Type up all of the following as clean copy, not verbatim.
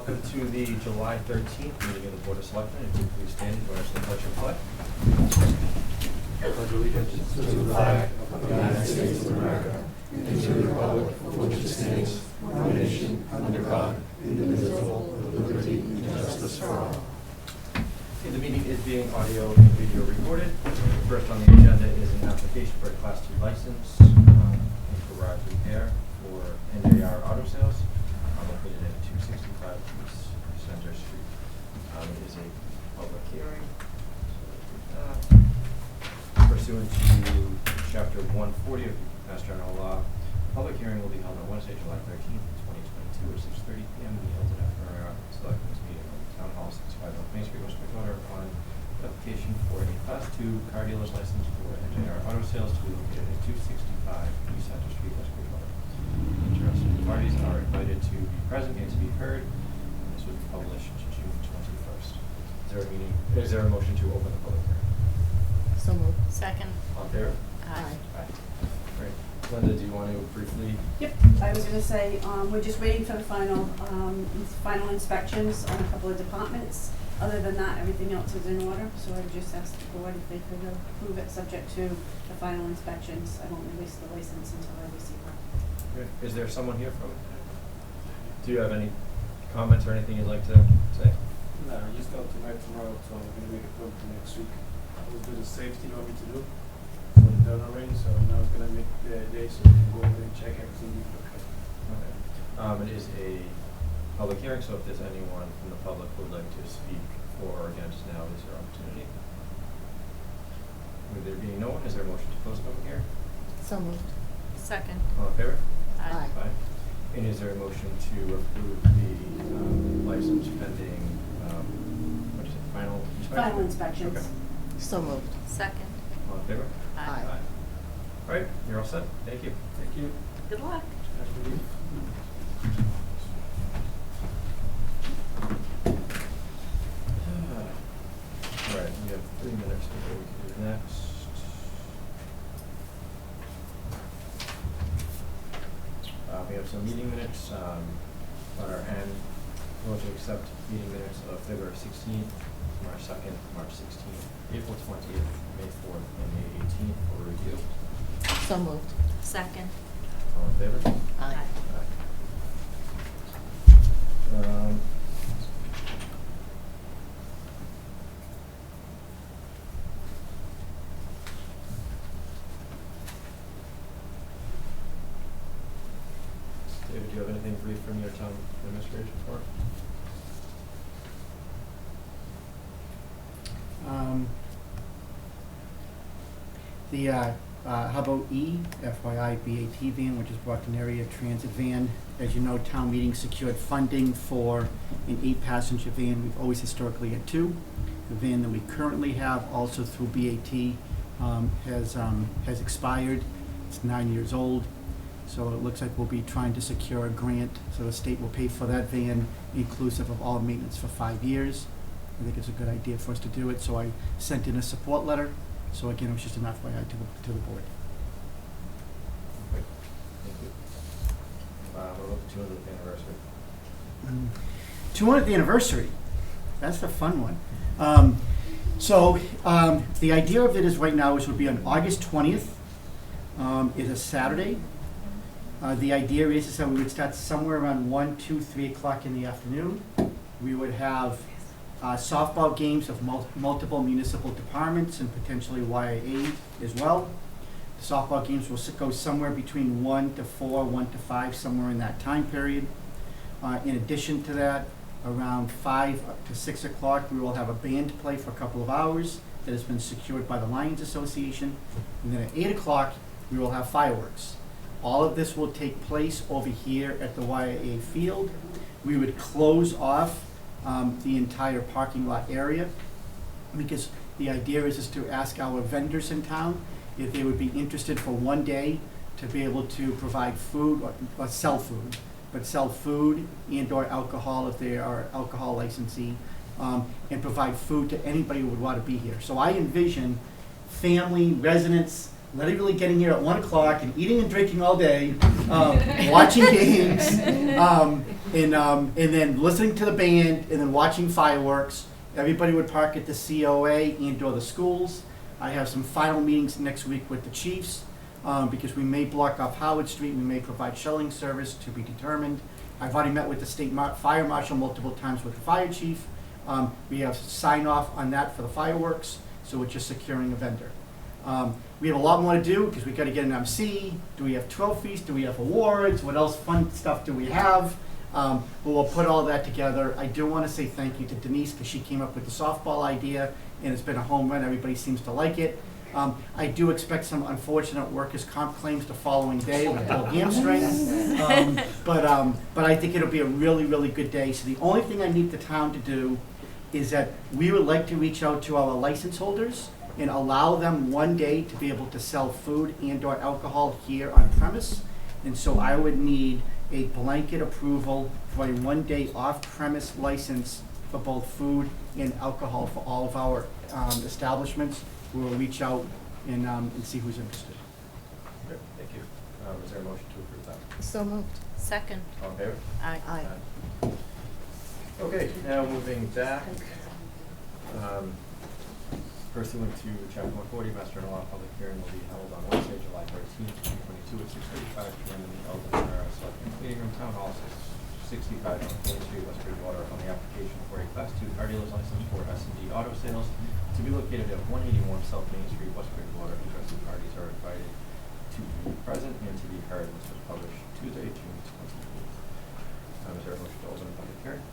Welcome to the July 13th meeting of the Board of Selectmen. If you please stand and join us in the pledge of flag. Pledge allegiance to the flag of the United States of America and to the republic for which it stands, one nation, under God, indivisible, with liberty and justice for all. Okay, the meeting is being audio and video recorded. First on the agenda is an application for a Class 2 license in garage repair for NJR Auto Sales, located at 265 East Center Street. It is a public hearing. Pursuant to Chapter 140 of Mass General Law, the public hearing will be held on Wednesday, July 13th, 2022 at 6:30 p.m. in the Hilton After Selectmen's meeting on Town Hall, 65 North Main Street, West Bridgewater, on application for a Class 2 car dealer's license for NJR Auto Sales to be located at 265 East Center Street, West Bridgewater. Interested parties are invited to be present and to be heard. This will be published June 21st. Is there a motion to open the public hearing? So moved. Second. All in favor? Aye. Aye. Great. Linda, do you want to briefly? Yep, I was gonna say, we're just waiting for the final inspections on a couple of departments. Other than that, everything else is in order, so I just asked the board if they could approve it subject to the final inspections. I won't release the license until I receive it. Good. Is there someone here from? Do you have any comments or anything you'd like to say? No, I just got tonight, tomorrow, so I'm gonna make a point for next week. I was do the safety you want me to do, so I'm done already, so now it's gonna make the day so we can go over and check everything before. Okay. It is a public hearing, so if there's anyone from the public who would like to speak for or against, now is your opportunity. With there being no one, is there a motion to close the public hearing? So moved. Second. All in favor? Aye. Aye. And is there a motion to approve the license pending, what is it, final inspection? Final inspections. Okay. So moved. Second. All in favor? Aye. All right, you're all set. Thank you. Thank you. Good luck. All right, we have 3 minutes before we can do next. We have some meeting minutes on our end. We want to accept meeting minutes of February 16th, March 2nd, March 16th, April 20th, May 4th, and May 18th for review. So moved. Second. All in favor? Aye. Aye. David, do you have anything brief from your town administration report? How about E, FYI BAT van, which is Brockton Area Transit Van. As you know, town meeting secured funding for an 8-passenger van. We've always historically had 2. The van that we currently have, also through BAT, has expired. It's 9 years old. So it looks like we'll be trying to secure a grant, so the state will pay for that van, inclusive of all maintenance for 5 years. I think it's a good idea for us to do it, so I sent in a support letter. So again, it was just an FYI to the board. Okay, thank you. What about the 200th anniversary? 200th anniversary, that's the fun one. The idea of it is right now, it would be on August 20th, is a Saturday. The idea is that we would start somewhere around 1, 2, 3 o'clock in the afternoon. We would have softball games of multiple municipal departments and potentially YIA as well. The softball games will go somewhere between 1 to 4, 1 to 5, somewhere in that time period. In addition to that, around 5 to 6 o'clock, we will have a band play for a couple of hours that has been secured by the Lions Association. And then at 8 o'clock, we will have fireworks. All of this will take place over here at the YIA field. We would close off the entire parking lot area, because the idea is to ask our vendors in town if they would be interested for one day to be able to provide food or sell food, but sell food and or alcohol if they are alcohol licensee, and provide food to anybody who would want to be here. So I envision family, residents, literally getting here at 1 o'clock and eating and drinking all day, watching games, and then listening to the band, and then watching fireworks. Everybody would park at the COA and/or the schools. I have some final meetings next week with the chiefs, because we may block off Howard Street, we may provide shelling service to be determined. I've already met with the state fire marshal multiple times with the fire chief. We have sign off on that for the fireworks, so we're just securing a vendor. We have a lot more to do because we got to get an MC. Do we have trophies? Do we have awards? What else fun stuff do we have? But we'll put all that together. I do want to say thank you to Denise because she came up with the softball idea, and it's been a home run. Everybody seems to like it. I do expect some unfortunate workers' comp claims the following day with a pulled hamstring. But I think it'll be a really, really good day. So the only thing I need the town to do is that we would like to reach out to our license holders and allow them one day to be able to sell food and/or alcohol here on premise. And so I would need a blanket approval for a one-day off-premise license for both food and alcohol for all of our establishments. We will reach out and see who's interested. Great, thank you. Is there a motion to approve that? So moved. Second. All in favor? Aye. Okay, now moving back. Pursuant to Chapter 140, Master General Law, public hearing will be held on Wednesday, July 13th, 2022 at 6:35 p.m. in the Eldon Selectmen Meeting Room, Town Hall, 65 on Main Street, West Bridgewater, on the application for a Class 2 car dealer's license for S&D Auto Sales to be located at 181 South Main Street, West Bridgewater. Interested parties are invited to be present and to be heard. This was published Tuesday, June 28th. Is there a motion to open the public hearing?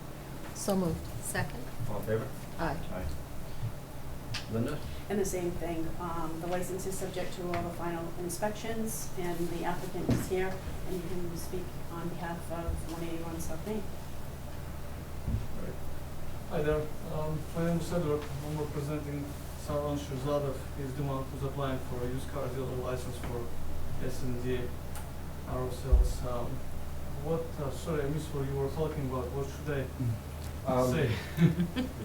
So moved. Second. All in favor? Aye. Aye. Linda? And the same thing, the license is subject to all the final inspections, and the applicant is here, and you can speak on behalf of 181 South Main. All right. Hi there, my name is Cedric. I'm representing Saran Shuzadov. He's the one who's applying for a used car dealer license for S&D Auto Sales. Sorry, I missed what you were talking about. What should I say?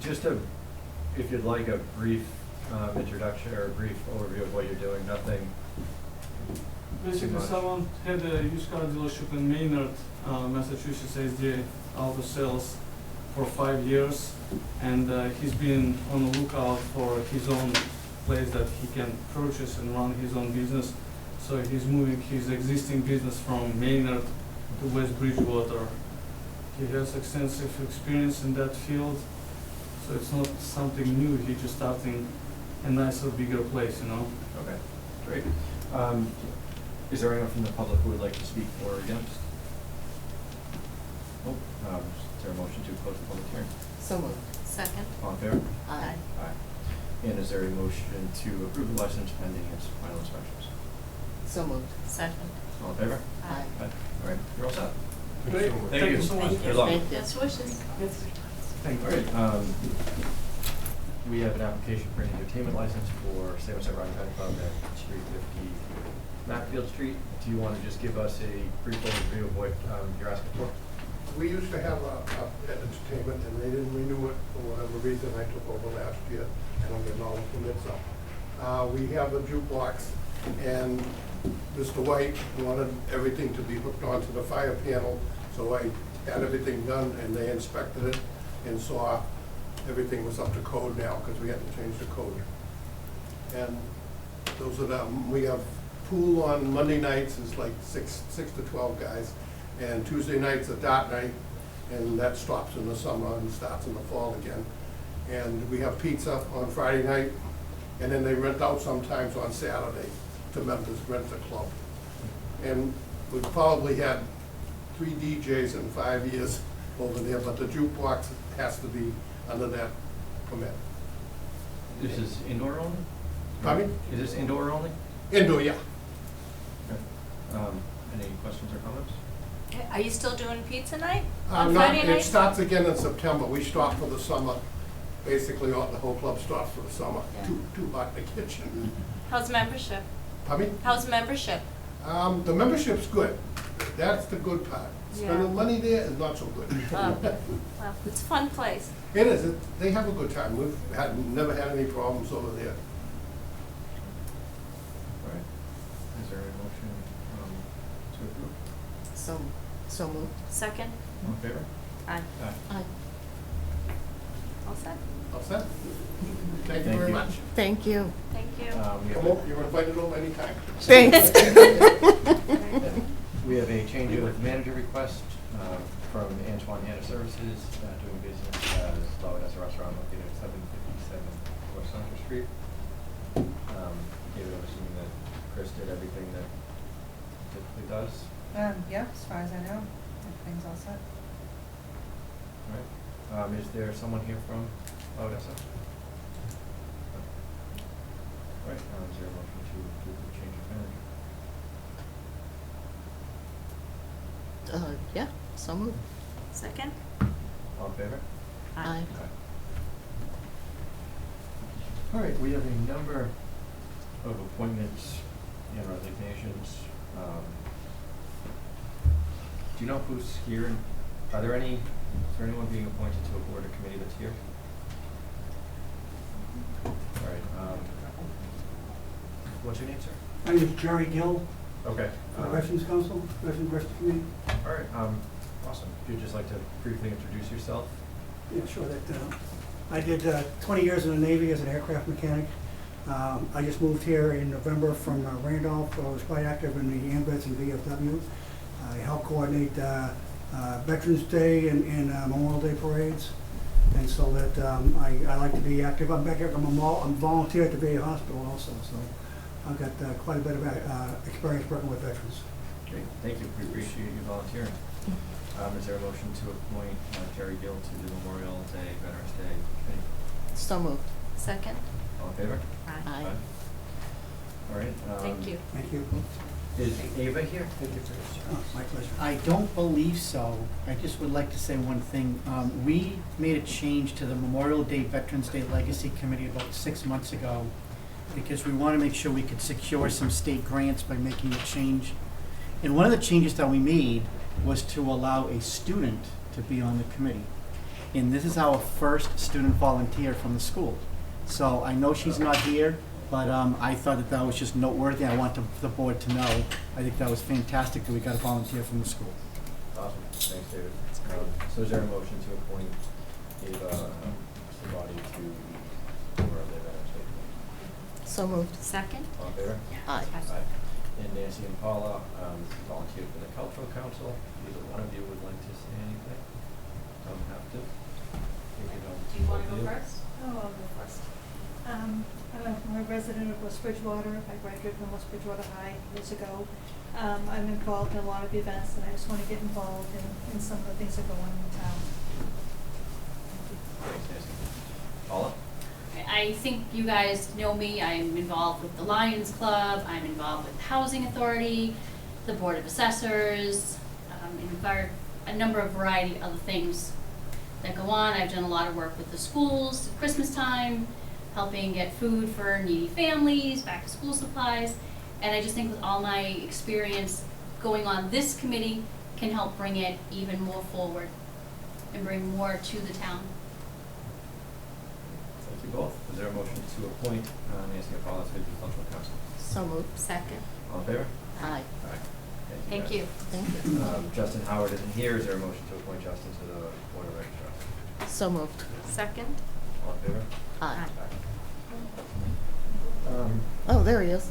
Just if you'd like a brief introduction or a brief overview of what you're doing, nothing. Basically, someone had a used car dealership in Maynard, Massachusetts, SDA Auto Sales for 5 years, and he's been on the lookout for his own place that he can purchase and run his own business. So he's moving his existing business from Maynard to West Bridgewater. He has extensive experience in that field, so it's not something new. He's just starting a nicer, bigger place, you know. Okay, great. Is there anyone from the public who would like to speak for or against? Nope. Is there a motion to close the public hearing? So moved. Second. All in favor? Aye. Aye. And is there a motion to approve the license pending its final inspections? So moved. Second. All in favor? Aye. All right, you're all set. Great. Thank you so much. Good luck. Thank you. Best wishes. Thank you. All right, we have an application for an entertainment license for Samoset Rock Country Club at Street 50, Matfield Street. Do you want to just give us a brief overview of what you're asking for? We used to have an entertainment, and they didn't renew it for whatever reason. I took over last year, and I'm getting all the permits up. We have a jukebox, and Mr. White wanted everything to be hooked onto the fire panel, so I had everything done, and they inspected it and saw everything was up to code now, because we had to change the code. And those are the, we have pool on Monday nights, is like six to 12 guys, and Tuesday night's a dart night, and that stops in the summer and starts in the fall again. And we have pizza on Friday night, and then they rent out sometimes on Saturday to members, rent the club. And we've probably had 3 DJs in 5 years over there, but the jukebox has to be under that permit. This is indoor only? Pardon me? Is this indoor only? Indoor, yeah. Okay. Any questions or comments? Are you still doing pizza night on Friday It night? starts again in September. We stop for the summer. Basically, all the whole club stops for the summer. Yeah. Too hot in the kitchen. How's membership? Pardon me? How's membership? The membership's good. That's the good part. Yeah. Spending money there is not so good. Well, it's a fun place. It is. They have a good time. We've never had any problems over there. All right. motion to approve? So moved. Second? All in favor? Aye. Aye. All set? All set? Thank you Thank very you. much. Thank you. Thank you. We Come have over, you're invited over anytime. Thanks. we have a change of manager request from Antoine Hanna Services, doing business as Low Odessa Restaurant located at 757 West Center Street. David, I'm assuming that Chris did everything that typically does. Yeah, as far as I know, everything's all set. All right. Is there someone here from Odessa? No. All right. Is there a motion to approve the change of manager? Yeah, so moved. Second? All in favor? Aye. All right, we have a number of appointments and resignations. Do you know who's here? Are there any, is there anyone being appointed to a board or committee that's here? All right, what's your name, sir? My name is Jerry Gill, Okay. for the Veterans Council, Veterans Committee. All right, awesome. If you'd just like to briefly introduce yourself? Yeah, sure. I did 20 years in the Navy as an aircraft mechanic. I just moved here in November from Randolph. I was quite active in the AMVETS and VFW. I helped coordinate Veterans Day and Memorial Day parades. And so that I like to be active. I'm back here, I'm a volunteer at the VA hospital also, so I've got quite a bit of experience working with veterans. Great, thank you. We appreciate you volunteering. Is there a motion to appoint Jerry Gill to the Memorial Day, Veterans Day Committee? So moved. Second? All in favor? Aye. All right. Thank you. Thank you. Is Ava here? Thank you for Oh, my pleasure. I don't believe so. I just would like to say one thing. We made a change to the Memorial Day, Veterans Day Legacy Committee about 6 months ago because we want to make sure we could secure some state grants by making a change. And one of the changes that we made was to allow a student to be on the committee. And this is our first student volunteer from the school. So I know she's not here, but I thought that was just noteworthy. I want the board to know. I think that was fantastic that we got a volunteer from the school. Awesome. Thanks, David. So is there a motion to appoint Ava Sabati to the Memorial Day Veterans Day Committee? So moved. Second? All in favor? Aye. And Nancy and Paula volunteered for the Cultural Council. Either one of you would like to say anything? Don't have to. Do you want to go first? Oh, I'll go first. I'm a resident of West Bridgewater. I graduated from West Bridgewater High years ago. I'm involved in a lot of events, and I just want to get involved in some of the things that go on in town. Thanks, Nancy. Paula? I think you guys know me. I'm involved with the Lions Club. I'm involved with the Housing Authority, the Board of Assessors, and a number of variety of other things that go on. I've done a lot of work with the schools at Christmas time, helping get food for needy families, back to school supplies. And I just think with all my experience going on this committee can help bring it even more forward and bring more to the town. Thank you both. Is there a motion to appoint Nancy and Paula to the Cultural Council? So moved. Second? All in favor? Aye. Aye. Thank guys. you. Thank you. Justin Howard isn't here. Is there a motion to appoint Justin to the Board of Registrars? So moved. Second? All in favor? Aye. Aye. Oh, there he is.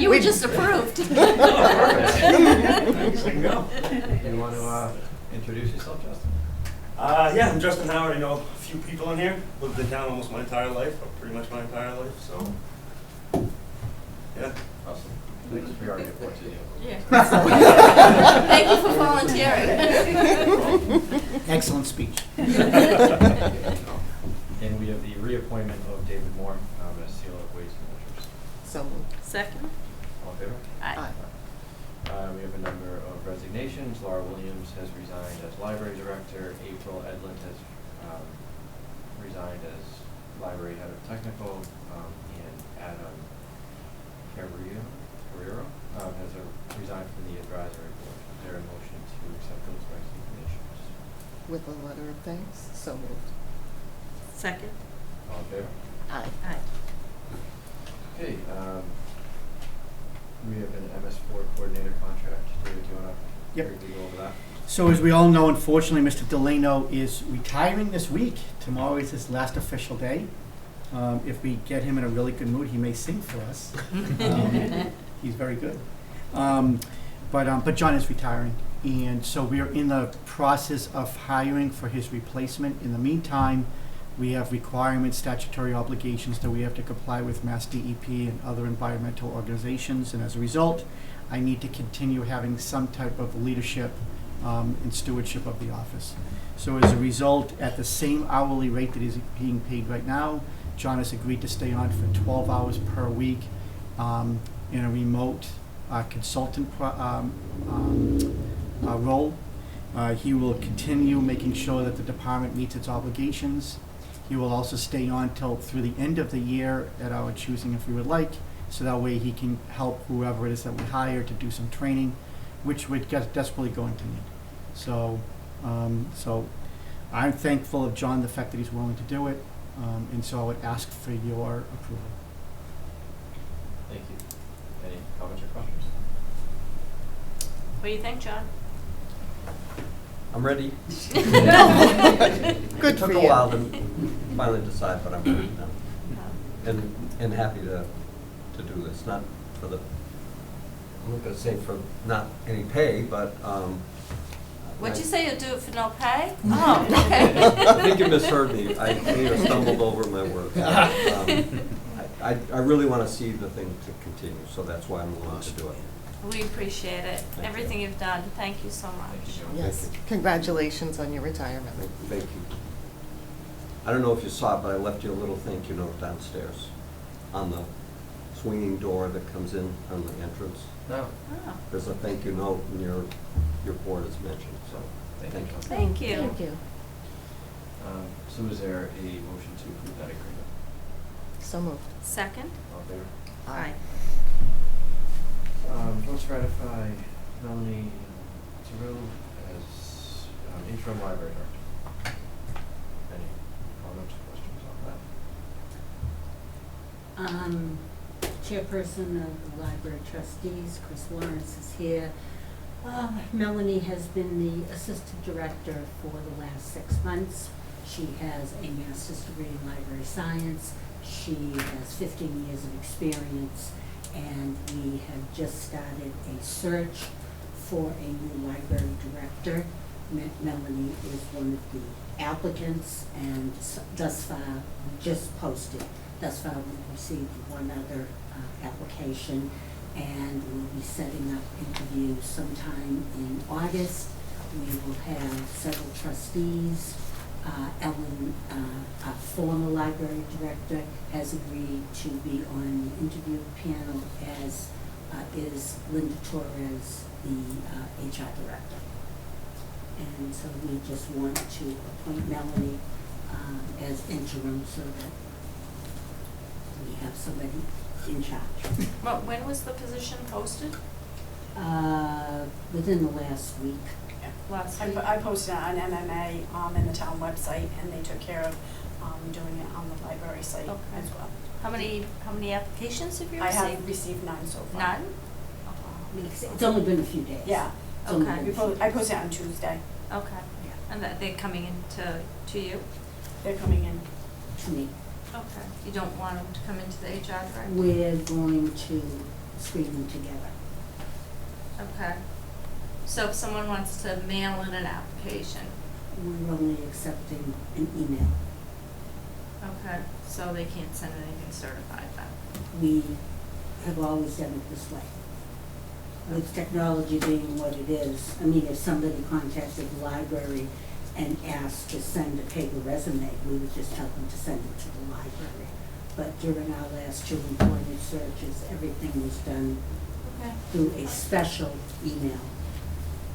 You were just approved. Do you want to introduce yourself, Justin? Yeah, I'm Justin Howard. I know a few people in here. Lived in town almost my entire life, or pretty much my entire life, so, yeah. Awesome. Thanks. We already appointed you. Yeah. Thank you for volunteering. Excellent speech. And we have the reappointment of David Moore as seal of Waste Managers. So moved. Second? All in favor? Aye. We have a number of resignations. Laura Williams has resigned as library director. April Edlund has resigned as library head of technical. And Adam Carrero has resigned from the advisory board. Is there a motion to accept those resignations? With a letter of thanks. So moved. Second? All in favor? Aye. Aye. Okay. We have an MS4 coordinator contract. David, do you want to Yep. briefly go over that? So as we all know, unfortunately, Mr. Delano is retiring this week. Tomorrow is his last official day. If we get him in a really good mood, he may sing for us. He's very good. But John is retiring, and so we are in the process of hiring for his replacement. In the meantime, we have requirements, statutory obligations that we have to comply with Mass DEP and other environmental organizations, and as a result, I need to continue having some type of leadership and stewardship of the office. So as a result, at the same hourly rate that is being paid right now, John has agreed to stay on for 12 hours per week in a remote consultant role. He will continue making sure that the department meets its obligations. He will also stay on till through the end of the year at our choosing if we would like, so that way he can help whoever it is that we hire to do some training, which we're desperately going to need. So I'm thankful of John, the fact that he's willing to do it, and so I would ask for your approval. Thank you. Any comments or questions? What do you think, John? I'm ready. Good It for took a you. while to finally decide, but I'm ready now. And happy to do this, not for the, I'm not gonna say for not any pay, but, What'd you say, you'll do it for no pay? Oh, okay. I think you misheard me. I may have stumbled over my words. I really wanna see the thing to continue, so that's why I'm willing to do it. We appreciate it, Thank you. everything you've done. Thank you so much. Yes, congratulations on your retirement. Thank you. I don't know if you saw it, but I left you a little thank you note downstairs on the swinging door that comes in on the entrance. No. Oh, There's a thank you note, and your board is mentioned, so thank you. thank you. Thank you. So is there a motion to approve that agreement? So moved. Second? All in favor? Aye. Votes to ratify Melanie Terrell as interim library director. Any comments, questions on that? Chairperson of the Library Trustees, Chris Lawrence is here. Melanie has been the Assistant Director for the last 6 months. She has a master's degree in library science. She has 15 years of experience, and we have just started a search for a new library director. Melanie is one of the applicants, and thus far, we just posted. Thus far, we've received one other application, and we'll be setting up interviews sometime in August. We will have several trustees. Ellen, our former library director, has agreed to be on the interview panel, as is Linda Torres, the HR director. And so we just want to appoint Melanie as interim so that we have somebody in charge. Well, when was the position posted? Within the last week. Last week. I posted it on MMA and the town website, and they took care of doing it on the library site Okay. as well. How many applications have you I received? have received 9 so far. None? It's only been a few days. Yeah. It's only Okay. been a few I days. posted it on Tuesday. Okay. Yeah. And that they're coming in to you? They're coming in. To me. Okay. You don't want them to come into the HR director? We're going to screen them together. Okay. So if someone wants to mail in an application, We're only accepting an email. okay, so they can't send anything certified then? We have always done it this way. With technology being what it is, I mean, if somebody contacted the library and asked to send a paper resume, we would just tell them to send it to the library. But during our last 2 employment searches, everything was done Okay. through a special email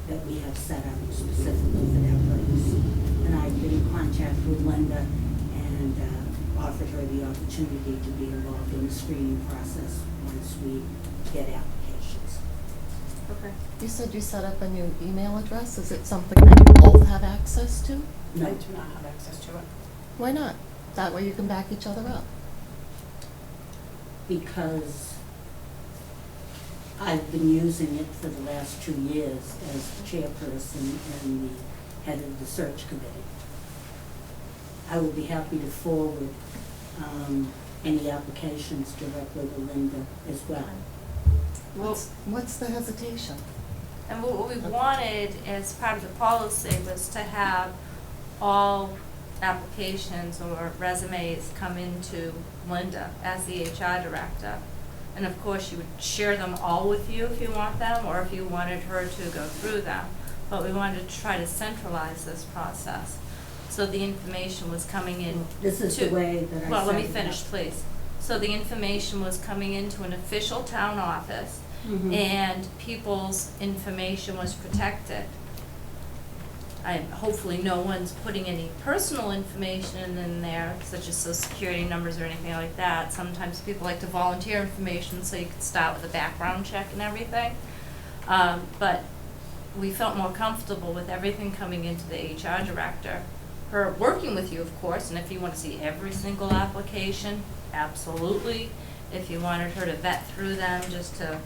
that we have set up specifically for that purpose. And I've been in contact with Linda and offered her the opportunity to be involved in the screening process once we get applications. Okay. You said you set up a new email address. Is it something that you both have access to? No, I do not have access to it. Why not? That way you can back each other up. because I've been using it for the last 2 years as chairperson and the head of the search committee. I will be happy to forward any applications directly to Linda as well. What's the hesitation? And what we wanted as part of the policy was to have all applications or resumes come into Linda as the HR director. And of course, she would share them all with you if you want them, or if you wanted her to go through them. But we wanted to try to centralize this process, so the information was coming in. This is the way that I Well, let me set it finish, up. please. So the information was coming into an official town office, Mhm. and people's information was protected. Hopefully no one's putting any personal information in there, such as social security numbers or anything like that. Sometimes people like to volunteer information, so you could start with a background check and everything. But we felt more comfortable with everything coming into the HR director. Her working with you, of course, and if you want to see every single application, absolutely. If you wanted her to vet through them just to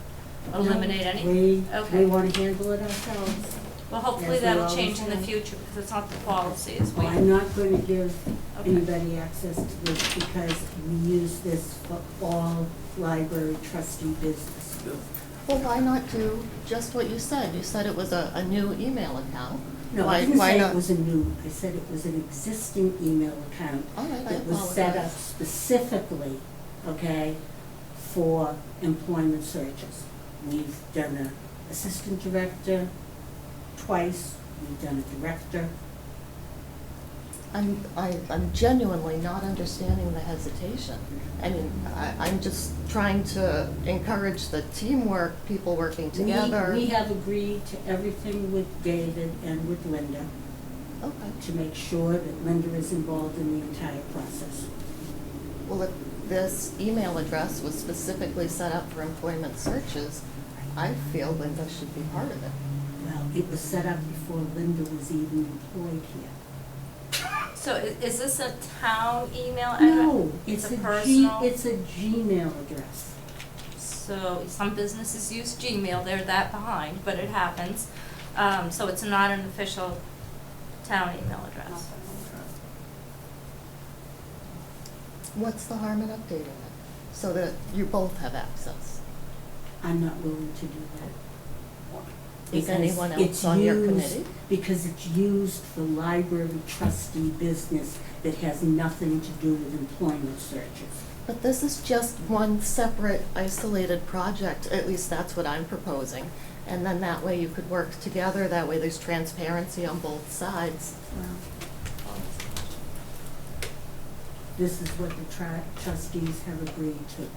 eliminate any. We Okay. want to handle it ourselves. Well, hopefully Yes, we that'll always change in the have. future, because it's not the policy, as we. Well, I'm not going to give Okay. anybody access to this because we use this for all library trustee business. Well, why not do just what you said? You said it was a new email account. No, Why- I didn't why say not- it was a new, I said it was an existing email account. All right, I that was set up apologize. specifically, okay, for employment searches. We've done an assistant director twice, we've done a director. I'm genuinely not understanding the hesitation. I mean, I'm just trying to encourage the teamwork, people working together. We have agreed to everything with David and with Linda Okay. to make sure that Linda is involved in the entire process. Well, if this email address was specifically set up for employment searches, I feel Linda should be part of it. Well, it was set up before Linda was even employed here. So is this a town email address? No, It's it's a a personal? it's a Gmail address. So some businesses use Gmail, they're that behind, but it happens. So it's not an official town email address. What's the harm in updating it so that you both have access? I'm not willing to do that. Is Because anyone else it's on your used- committee? Because it's used for library trustee business that has nothing to do with employment searches. But this is just one separate isolated project, at least that's what I'm proposing. And then that way you could work together, that way there's transparency on both sides. This is what the trustees have agreed to.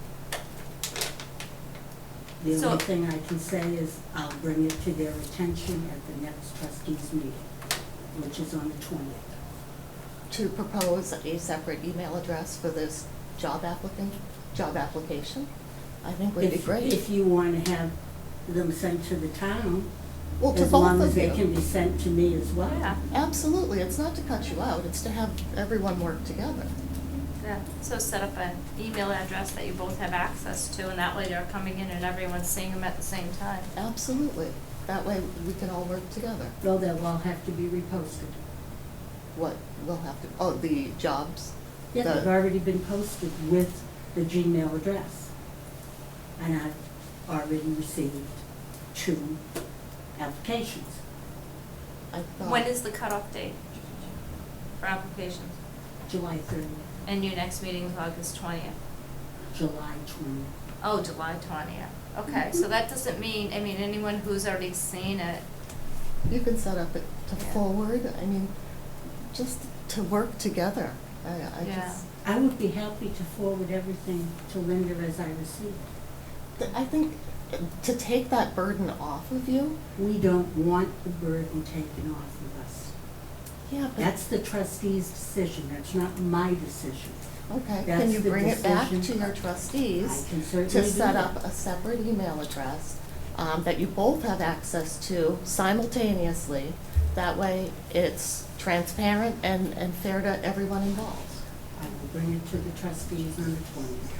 The So- only thing I can say is I'll bring it to their attention at the next trustees meeting, which is on the 20th. To propose a separate email address for this job application, I think would be great. If you want to have them sent to the town, Well, to as long both as of they can you. be sent to me as well. Yeah, Absolutely, it's not to cut you out, it's to have everyone work together. yeah. So set up an email address that you both have access to, and that way they're coming in and everyone's seeing them at the same time. Absolutely, that way we can all work together. Well, they'll all have to be reposted. What, we'll have to, oh, the jobs? Yeah, The- they've already been posted with the Gmail address. And I've already received 2 applications. I thought. When is the cutoff date for applications? July 30th, And your next meeting is August 20th? July 20th. Oh, July 20th. Okay, so that doesn't mean, I mean, anyone who's already seen it, You can set up it to Yeah. forward, I mean, just to work together. I Yeah. just, I would be happy to forward everything to Linda as I receive it. I think to take that burden off of you, We don't want the burden taken off of us. yeah, but, That's the trustee's decision, that's not my decision. okay, that's can you the bring it back to decision. your trustees I can certainly to do set that. up a separate email address that you both have access to simultaneously? That way it's transparent and fair to everyone involved. I will bring it to the trustees on the 20th.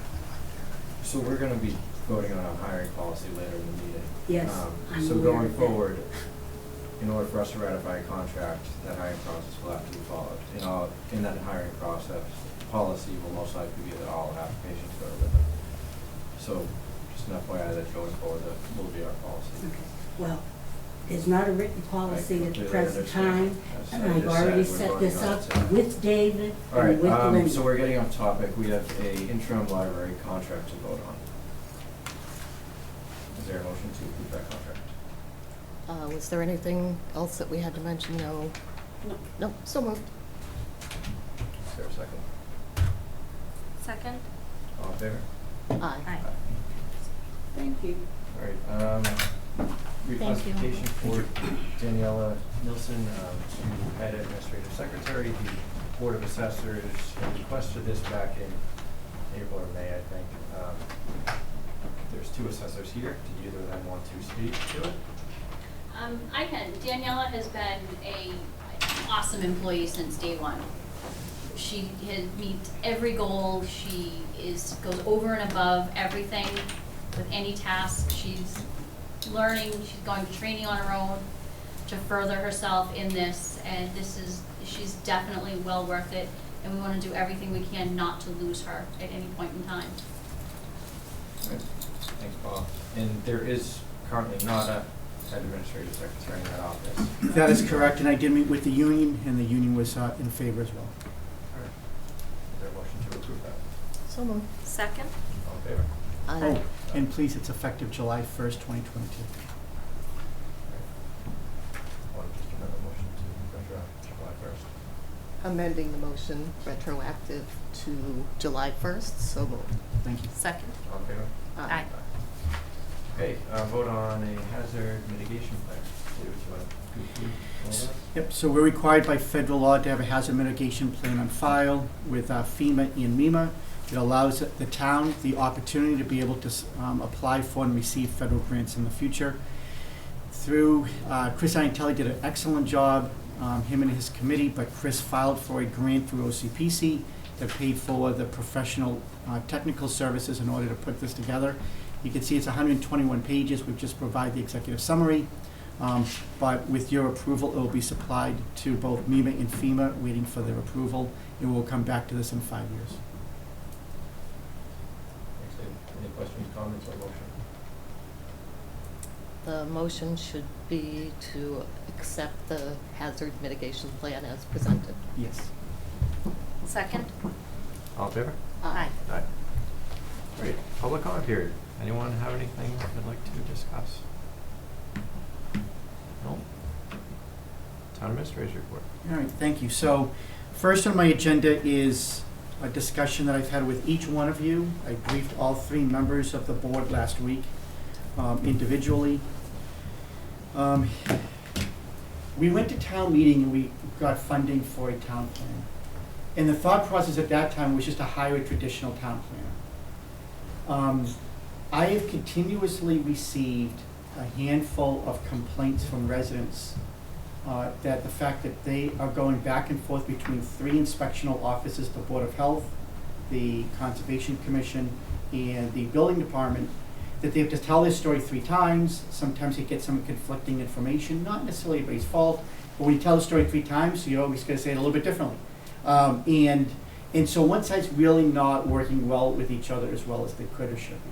So we're gonna be voting on a hiring policy later in the meeting. Yes, I'm So aware going of that. forward, in order for us to ratify a contract, that hiring process will have to be followed. In that hiring process, policy will most likely be that all applications go with it. So just an FYI that going forward, that will be our policy. Okay. Well, there's not a written policy at the completely present understand. time, As and I I've just said, already we're set voting this on it up tonight. with David All and with right, Linda. so we're getting off topic. We have a interim library contract to vote on. Is there a motion to approve that contract? Was there anything else that we had to mention? No? No. No, so moved. Is there a second? Second? All in favor? Aye. Aye. Thank you. All right, Thank you. reclassification for Daniela Nilsson to head administrative secretary. The Board of Assessors had requested this back in April or May, I think. There's two assessors here. Did either of them want to speak to it? I can. Daniela has been an awesome employee since day one. She has meets every goal. She goes over and above everything with any task. She's learning. She's going to training on her own to further herself in this. And she's definitely well worth it. And we want to do everything we can not to lose her at any point in time. All right. Thanks, Paul. And there is currently not a head administrative secretary in that office. That is correct, and I did meet with the union, and the union was in favor as well. All right. Is there a motion to approve that? So moved. Second? All in favor? Aye. Oh, and please, it's effective July 1st, 2022. Want just another motion to retroactive July 1st? Amending the motion retroactive to July 1st, so moved. Thank you. Second? All in favor? Aye. Okay, vote on a hazard mitigation plan. David, do you want to go through all that? Yep, so we're required by federal law to have a hazard mitigation plan on file with FEMA and MEMA. It allows the town the opportunity to be able to apply for and receive federal grants in the future. Through, Chris Iantelli did an excellent job, him and his committee, but Chris filed for a grant through OCPC that paid for the professional technical services in order to put this together. You can see it's 121 pages. We've just provided the executive summary. But with your approval, it will be supplied to both MEMA and FEMA, waiting for their approval. And we'll come back to this in 5 years. Thanks, David. Any questions, comments, or motion? The motion should be to accept the hazard mitigation plan as presented. Yes. Second? All in favor? Aye. Aye. Great. Public comment period. Anyone have anything they'd like to discuss? No? Town administrator's report. All right, thank you. So first on my agenda is a discussion that I've had with each one of you. I briefed all three members of the board last week individually. We went to town meeting and we got funding for a town plan. And the thought process at that time was just to hire a traditional town planner. I have continuously received a handful of complaints from residents that the fact that they are going back and forth between three inspectional offices, the Board of Health, the Conservation Commission, and the Building Department, that they have to tell their story 3 times. Sometimes they get some conflicting information, not necessarily everybody's fault, but when you tell the story 3 times, you're always going to say it a little bit differently. And so one side's really not working well with each other as well as they could or should be.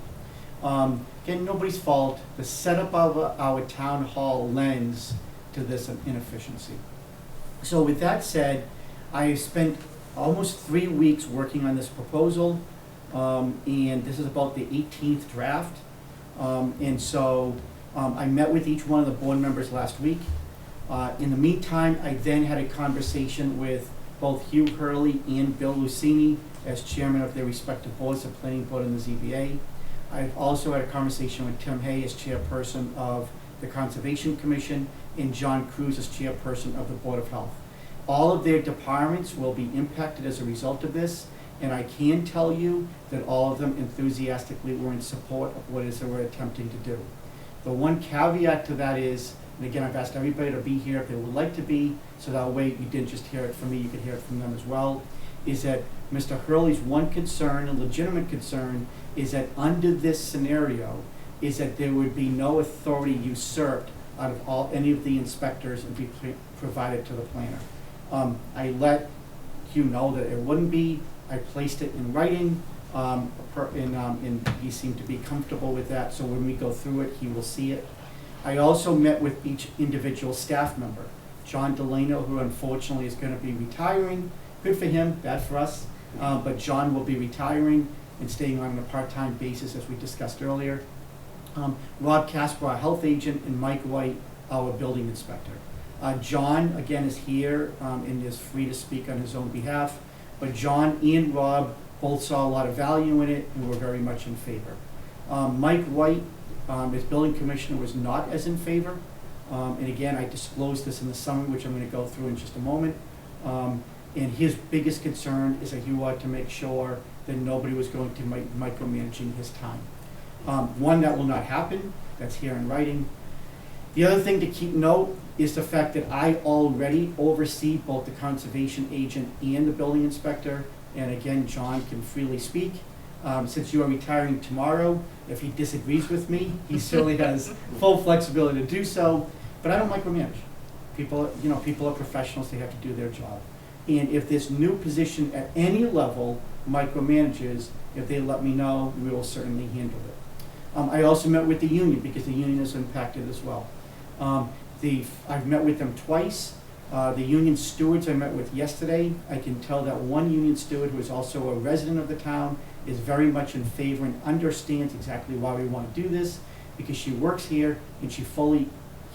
Again, nobody's fault. The setup of our town hall lends to this inefficiency. So with that said, I have spent almost 3 weeks working on this proposal, and this is about the 18th draft. And so I met with each one of the board members last week. In the meantime, I then had a conversation with both Hugh Hurley and Bill Lucini as chairman of their respective boards, the Planning Board and the ZBA. I've also had a conversation with Tim Hay as chairperson of the Conservation Commission and John Cruz as chairperson of the Board of Health. All of their departments will be impacted as a result of this, and I can tell you that all of them enthusiastically were in support of what it is that we're attempting to do. The one caveat to that is, and again, I've asked everybody to be here if they would like to be, so that way you didn't just hear it from me, you could hear it from them as well, is that Mr. Hurley's one concern, a legitimate concern, is that under this scenario, is that there would be no authority usurped out of any of the inspectors and be provided to the planner. I let Hugh know that it wouldn't be. I placed it in writing, and he seemed to be comfortable with that, so when we go through it, he will see it. I also met with each individual staff member. John Delano, who unfortunately is going to be retiring, good for him, bad for us, but John will be retiring and staying on a part-time basis, as we discussed earlier. Rob Casper, our health agent, and Mike White, our building inspector. John, again, is here and is free to speak on his own behalf, but John and Rob both saw a lot of value in it and were very much in favor. Mike White, as building commissioner, was not as in favor. And again, I disclosed this in the summary, which I'm going to go through in just a moment. And his biggest concern is that he wanted to make sure that nobody was going to be micromanaging his time. One, that will not happen. That's here in writing. The other thing to keep note is the fact that I already oversee both the conservation agent and the building inspector. And again, John can freely speak. Since you are retiring tomorrow, if he disagrees with me, he certainly has full flexibility to do so. But I don't micromanage. People are professionals. They have to do their job. And if this new position at any level micromanages, if they let me know, we will certainly handle it. I also met with the union because the union is impacted as well. I've met with them twice. The union stewards I met with yesterday, I can tell that one union steward, who is also a resident of the town, is very much in favor and understands exactly why we want to do this, because she works here and she fully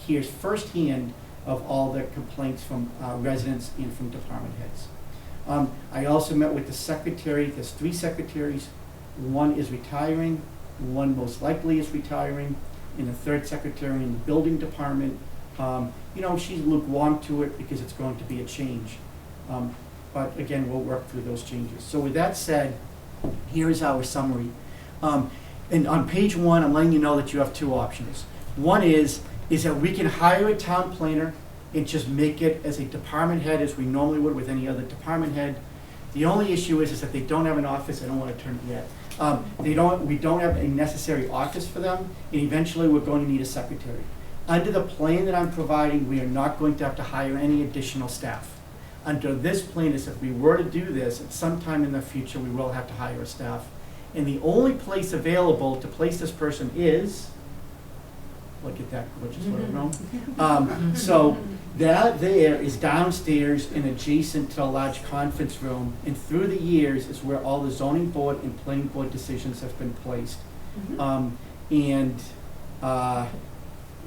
hears firsthand of all the complaints from residents and from department heads. I also met with the secretary. There's 3 secretaries. One is retiring, one most likely is retiring, and the third secretary in the building department, she's lukewarm to it because it's going to be a change. But again, we'll work through those changes. So with that said, here is our summary. And on page 1, I'm letting you know that you have 2 options. One is that we can hire a town planner and just make it as a department head as we normally would with any other department head. The only issue is that they don't have an office. I don't want to turn it yet. We don't have a necessary office for them, and eventually we're going to need a secretary. Under the plan that I'm providing, we are not going to have to hire any additional staff. Under this plan, is if we were to do this, at some time in the future, we will have to hire a staff. And the only place available to place this person is, look at that gorgeous little room. So that there is downstairs and adjacent to a large conference room, and through the years is where all the zoning board and planning board decisions have been placed.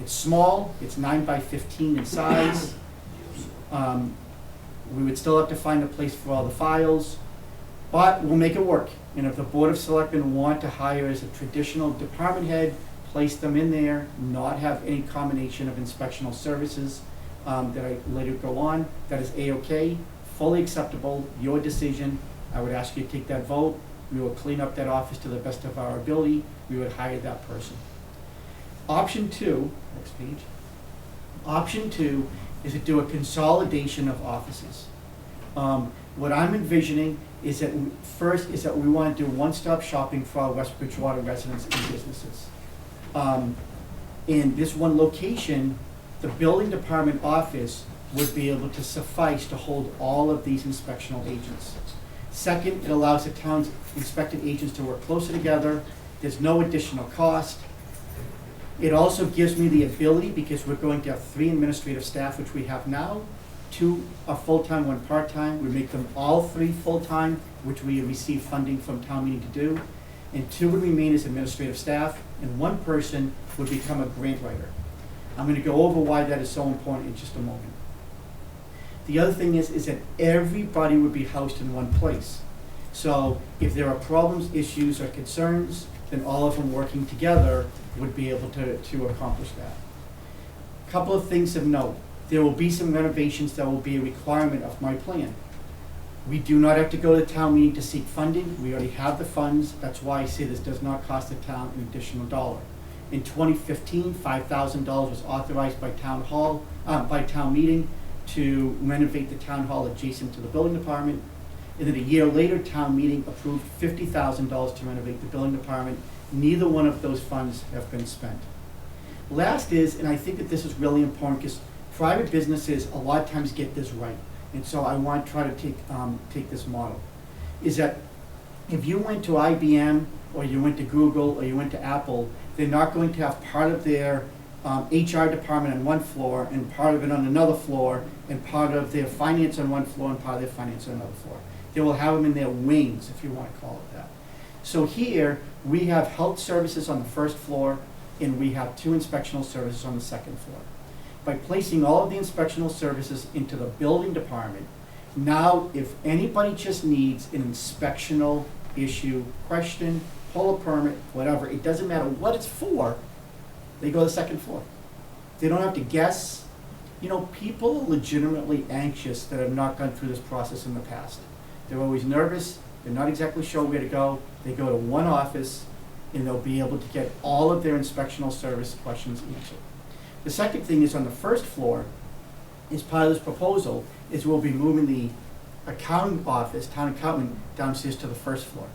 It's small, it's 9 by 15 in size. We would still have to find a place for all the files, but we'll make it work. And if the Board of Selectmen want to hire as a traditional department head, place them in there, not have any combination of inspectional services that I later go on, that is A-OK, fully acceptable, your decision. I would ask you to take that vote. We will clean up that office to the best of our ability. We would hire that person. Option 2, next page. Option 2 is to do a consolidation of offices. What I'm envisioning is that we want to do one-stop shopping for our West Bridgewater residents and businesses. In this one location, the building department office would be able to suffice to hold all of these inspectional agents. Second, it allows the town's inspected agents to work closer together. There's no additional cost. It also gives me the ability, because we're going to have 3 administrative staff, which we have now. 2 are full-time, 1 part-time. We make them all 3 full-time, which we receive funding from town meeting to do. And 2 would remain as administrative staff, and 1 person would become a grant writer. I'm going to go over why that is so important in just a moment. The other thing is that everybody would be housed in one place. So if there are problems, issues, or concerns, then all of them working together would be able to accomplish that. A couple of things of note. There will be some renovations that will be a requirement of my plan. We do not have to go to town meeting to seek funding. We already have the funds. That's why I say this does not cost the town an additional dollar. In 2015, $5,000 was authorized by town meeting to renovate the town hall adjacent to the building department. And then a year later, town meeting approved $50,000 to renovate the building department. Neither one of those funds have been spent. Last is, and I think that this is really important because private businesses a lot of times get this right. And so I want to try to take this model. Is that if you went to IBM or you went to Google or you went to Apple, they're not going to have part of their HR department on one floor and part of it on another floor and part of their finance on one floor and part of their finance on another floor. They will have them in their wings, if you want to call it that. So here, we have health services on the first floor and we have 2 inspectional services on the second floor. By placing all of the inspectional services into the building department, now if anybody just needs an inspectional issue, question, pull a permit, whatever, it doesn't matter what it's for, they go to the second floor. They don't have to guess. You know, people are legitimately anxious that have not gone through this process in the past. They're always nervous, they're not exactly sure where to go. They go to one office and they'll be able to get all of their inspectional service questions answered. The second thing is on the first floor, as part of this proposal, is we'll be moving the accounting office, town accountant, downstairs to the first floor.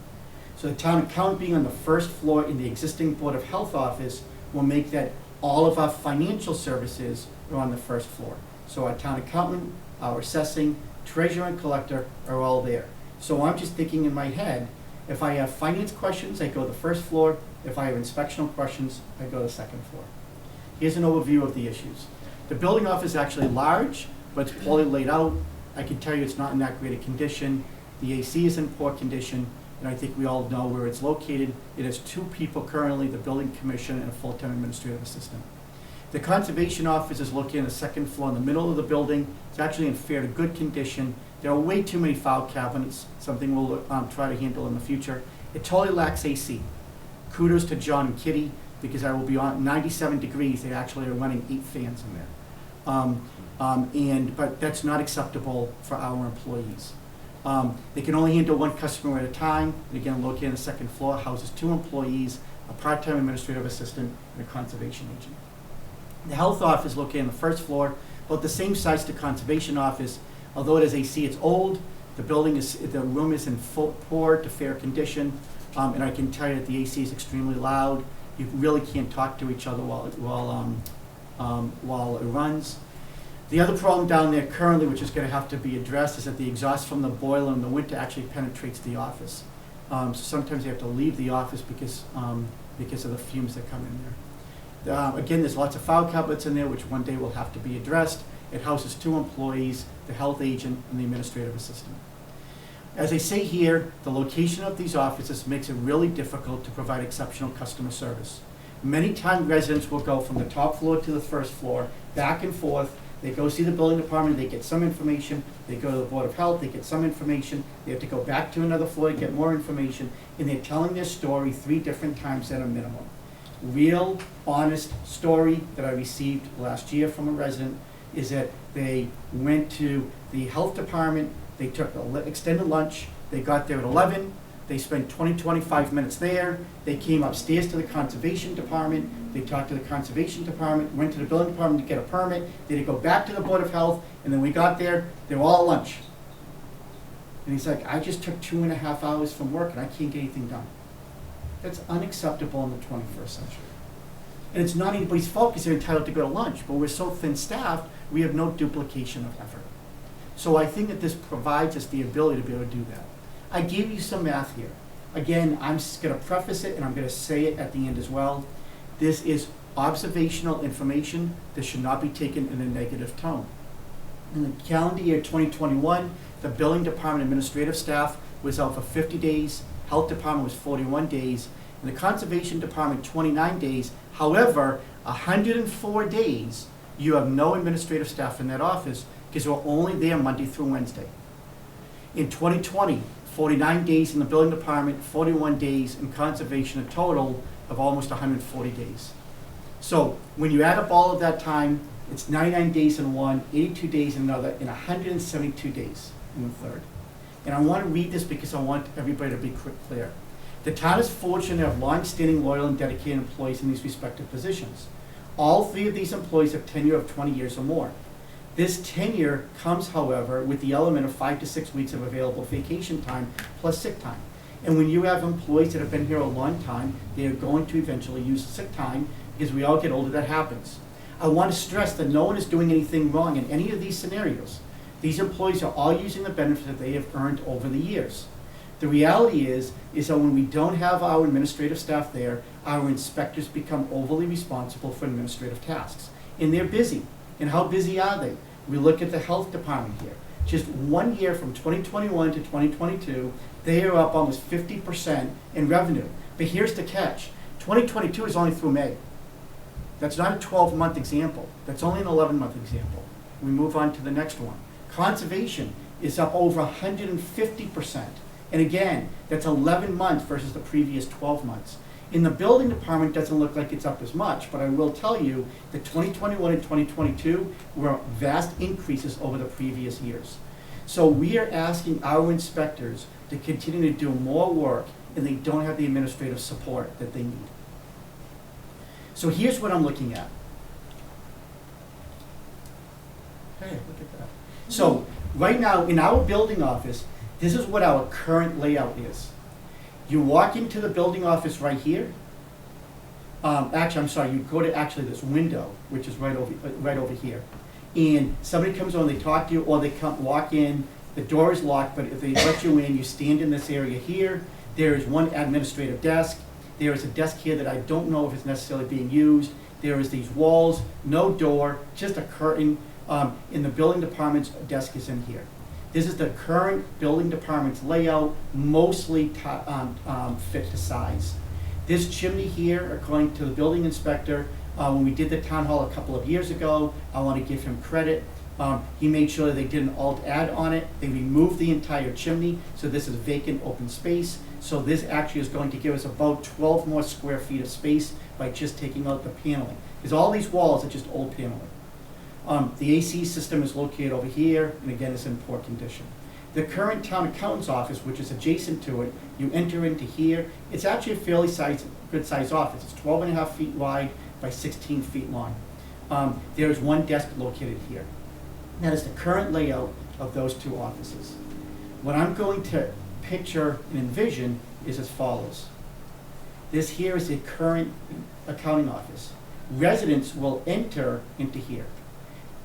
So the town accountant being on the first floor in the existing Board of Health office will make that all of our financial services are on the first floor. So our town accountant, our assessing, treasurer and collector are all there. So I'm just thinking in my head, if I have finance questions, I go to the first floor. If I have inspectional questions, I go to the second floor. Here's an overview of the issues. The building office is actually large, but it's poorly laid out. I can tell you it's not in that great a condition. The AC is in poor condition, and I think we all know where it's located. It has 2 people currently, the building commissioner and a full-time administrative assistant. The conservation office is located on the second floor in the middle of the building. It's actually in fair to good condition. There are way too many file cabinets, something we'll try to handle in the future. It totally lacks AC. Kudos to John and Kitty, because I will be on 97 degrees, they actually are running 8 fans in there. But that's not acceptable for our employees. They can only handle 1 customer at a time. And again, located on the second floor, houses 2 employees, a part-time administrative assistant, and a conservation agent. The health office is located on the first floor, about the same size to conservation office. Although it has AC, it's old. The room is in poor to fair condition, and I can tell you that the AC is extremely loud. You really can't talk to each other while it runs. The other problem down there currently, which is going to have to be addressed, is that the exhaust from the boiler in the winter actually penetrates the office. So sometimes you have to leave the office because of the fumes that come in there. Again, there's lots of file cabinets in there, which one day will have to be addressed. It houses 2 employees, the health agent and the administrative assistant. As I say here, the location of these offices makes it really difficult to provide exceptional customer service. Many times residents will go from the top floor to the first floor, back and forth. They go see the building department, they get some information. They go to the Board of Health, they get some information. They have to go back to another floor to get more information. And they're telling their story 3 different times at a minimum. Real, honest story that I received last year from a resident is that they went to the health department, they took an extended lunch, they got there at 11, they spent 25 minutes there, they came upstairs to the conservation department, they talked to the conservation department, went to the building department to get a permit, they had to go back to the Board of Health, and then we got there, they were all at lunch. And he's like, I just took 2.5 hours from work and I can't get anything done. That's unacceptable in the 21st century. And it's not anybody's fault because they're entitled to go to lunch, but we're so thin-staffed, we have no duplication of effort. So I think that this provides us the ability to be able to do that. I gave you some math here. Again, I'm just going to preface it and I'm going to say it at the end as well. This is observational information. This should not be taken in a negative tone. In the calendar year 2021, the building department administrative staff was out for 50 days, health department was 41 days, and the conservation department 29 days. However, 104 days you have no administrative staff in that office because we're only there Monday through Wednesday. In 2020, 49 days in the building department, 41 days in conservation, a total of almost 140 days. So when you add up all of that time, it's 99 days in one, 82 days in another, and 172 days in the third. And I want to read this because I want everybody to be clear. The town is fortunate to have long-standing, loyal, and dedicated employees in these respective positions. All 3 of these employees have tenure of 20 years or more. This tenure comes, however, with the element of 5 to 6 weeks of available vacation time plus sick time. And when you have employees that have been here a long time, they are going to eventually use sick time, because we all get older, that happens. I want to stress that no one is doing anything wrong in any of these scenarios. These employees are all using the benefits that they have earned over the years. The reality is that when we don't have our administrative staff there, our inspectors become overly responsible for administrative tasks. And they're busy. And how busy are they? We look at the health department here. Just 1 year from 2021 to 2022, they are up almost 50% in revenue. But here's the catch. 2022 is only through May. That's not a 12-month example. That's only an 11-month example. We move on to the next one. Conservation is up over 150%. And again, that's 11 months versus the previous 12 months. In the building department, it doesn't look like it's up as much, but I will tell you that 2021 and 2022 were vast increases over the previous years. So we are asking our inspectors to continue to do more work, and they don't have the administrative support that they need. So here's what I'm looking at. Hey, look at that. So right now, in our building office, this is what our current layout is. You walk into the building office right here. Actually, I'm sorry, you go to this window, which is right over here. And somebody comes on, they talk to you, or they walk in, the door is locked, but if they let you in, you stand in this area here. There is one administrative desk. There is a desk here that I don't know if it's necessarily being used. There is these walls, no door, just a curtain. In the building department's desk is in here. This is the current building department's layout, mostly fit to size. This chimney here, according to the building inspector, when we did the town hall a couple of years ago, I want to give him credit. He made sure that they did an alt-add on it. They removed the entire chimney, so this is vacant open space. So this actually is going to give us about 12 more square feet of space by just taking out the paneling. Because all these walls are just old paneling. The AC system is located over here, and again, it's in poor condition. The current town accountant's office, which is adjacent to it, you enter into here. It's actually a fairly good sized office. It's 12.5 feet wide by 16 feet long. There is one desk located here. That is the current layout of those two offices. What I'm going to picture and envision is as follows. This here is the current accounting office. Residents will enter into here.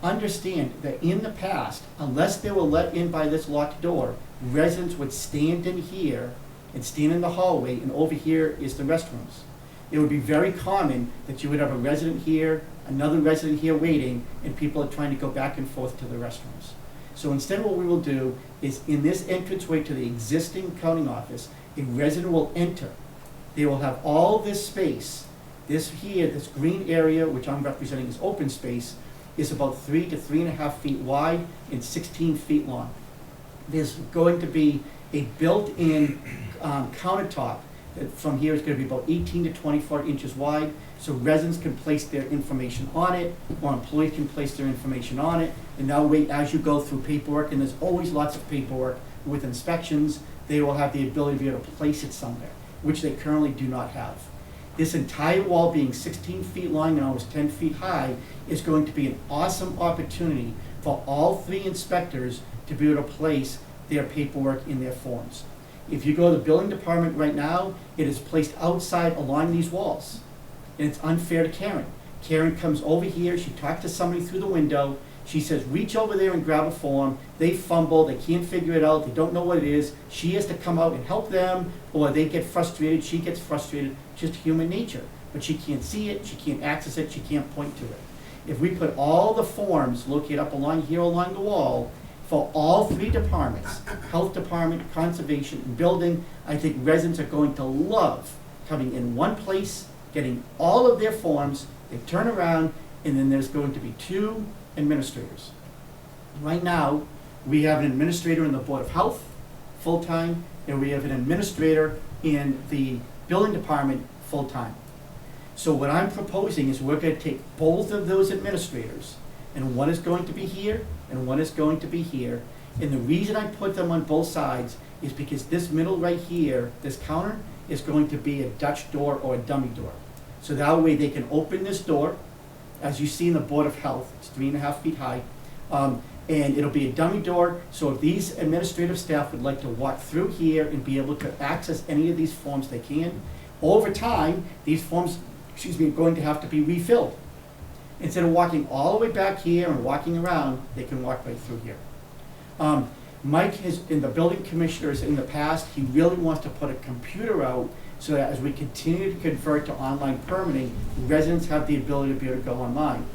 Understand that in the past, unless they were let in by this locked door, residents would stand in here and stand in the hallway, and over here is the restrooms. It would be very common that you would have a resident here, another resident here waiting, and people are trying to go back and forth to the restrooms. So instead what we will do is in this entranceway to the existing accounting office, a resident will enter. They will have all this space. This here, this green area, which I'm representing as open space, is about 3 to 3.5 feet wide and 16 feet long. There's going to be a built-in countertop that from here is going to be about 18 to 24 inches wide, so residents can place their information on it, or employees can place their information on it, and that way as you go through paperwork, and there's always lots of paperwork with inspections, they will have the ability to be able to place it somewhere, which they currently do not have. This entire wall being 16 feet long and almost 10 feet high is going to be an awesome opportunity for all 3 inspectors to be able to place their paperwork in their forms. If you go to the building department right now, it is placed outside along these walls. And it's unfair to Karen. Karen comes over here, she talks to somebody through the window, she says, reach over there and grab a form. They fumble, they can't figure it out, they don't know what it is. She has to come out and help them, or they get frustrated, she gets frustrated. Just human nature. But she can't see it, she can't access it, she can't point to it. If we put all the forms located up along here along the wall for all 3 departments, health department, conservation, and building, I think residents are going to love coming in one place, getting all of their forms, they turn around, and then there's going to be 2 administrators. Right now, we have an administrator in the Board of Health, full-time, and we have an administrator in the building department, full-time. So what I'm proposing is we're going to take both of those administrators, and one is going to be here, and one is going to be here. And the reason I put them on both sides is because this middle right here, this counter, is going to be a Dutch door or a dummy door. So that way they can open this door. As you see in the Board of Health, it's 3.5 feet high. And it'll be a dummy door, so if these administrative staff would like to walk through here and be able to access any of these forms, they can. Over time, these forms, are going to have to be refilled. Instead of walking all the way back here and walking around, they can walk right through here. Mike has, in the building commissioners in the past, he really wants to put a computer out so that as we continue to convert to online permitting, residents have the ability to be able to go online.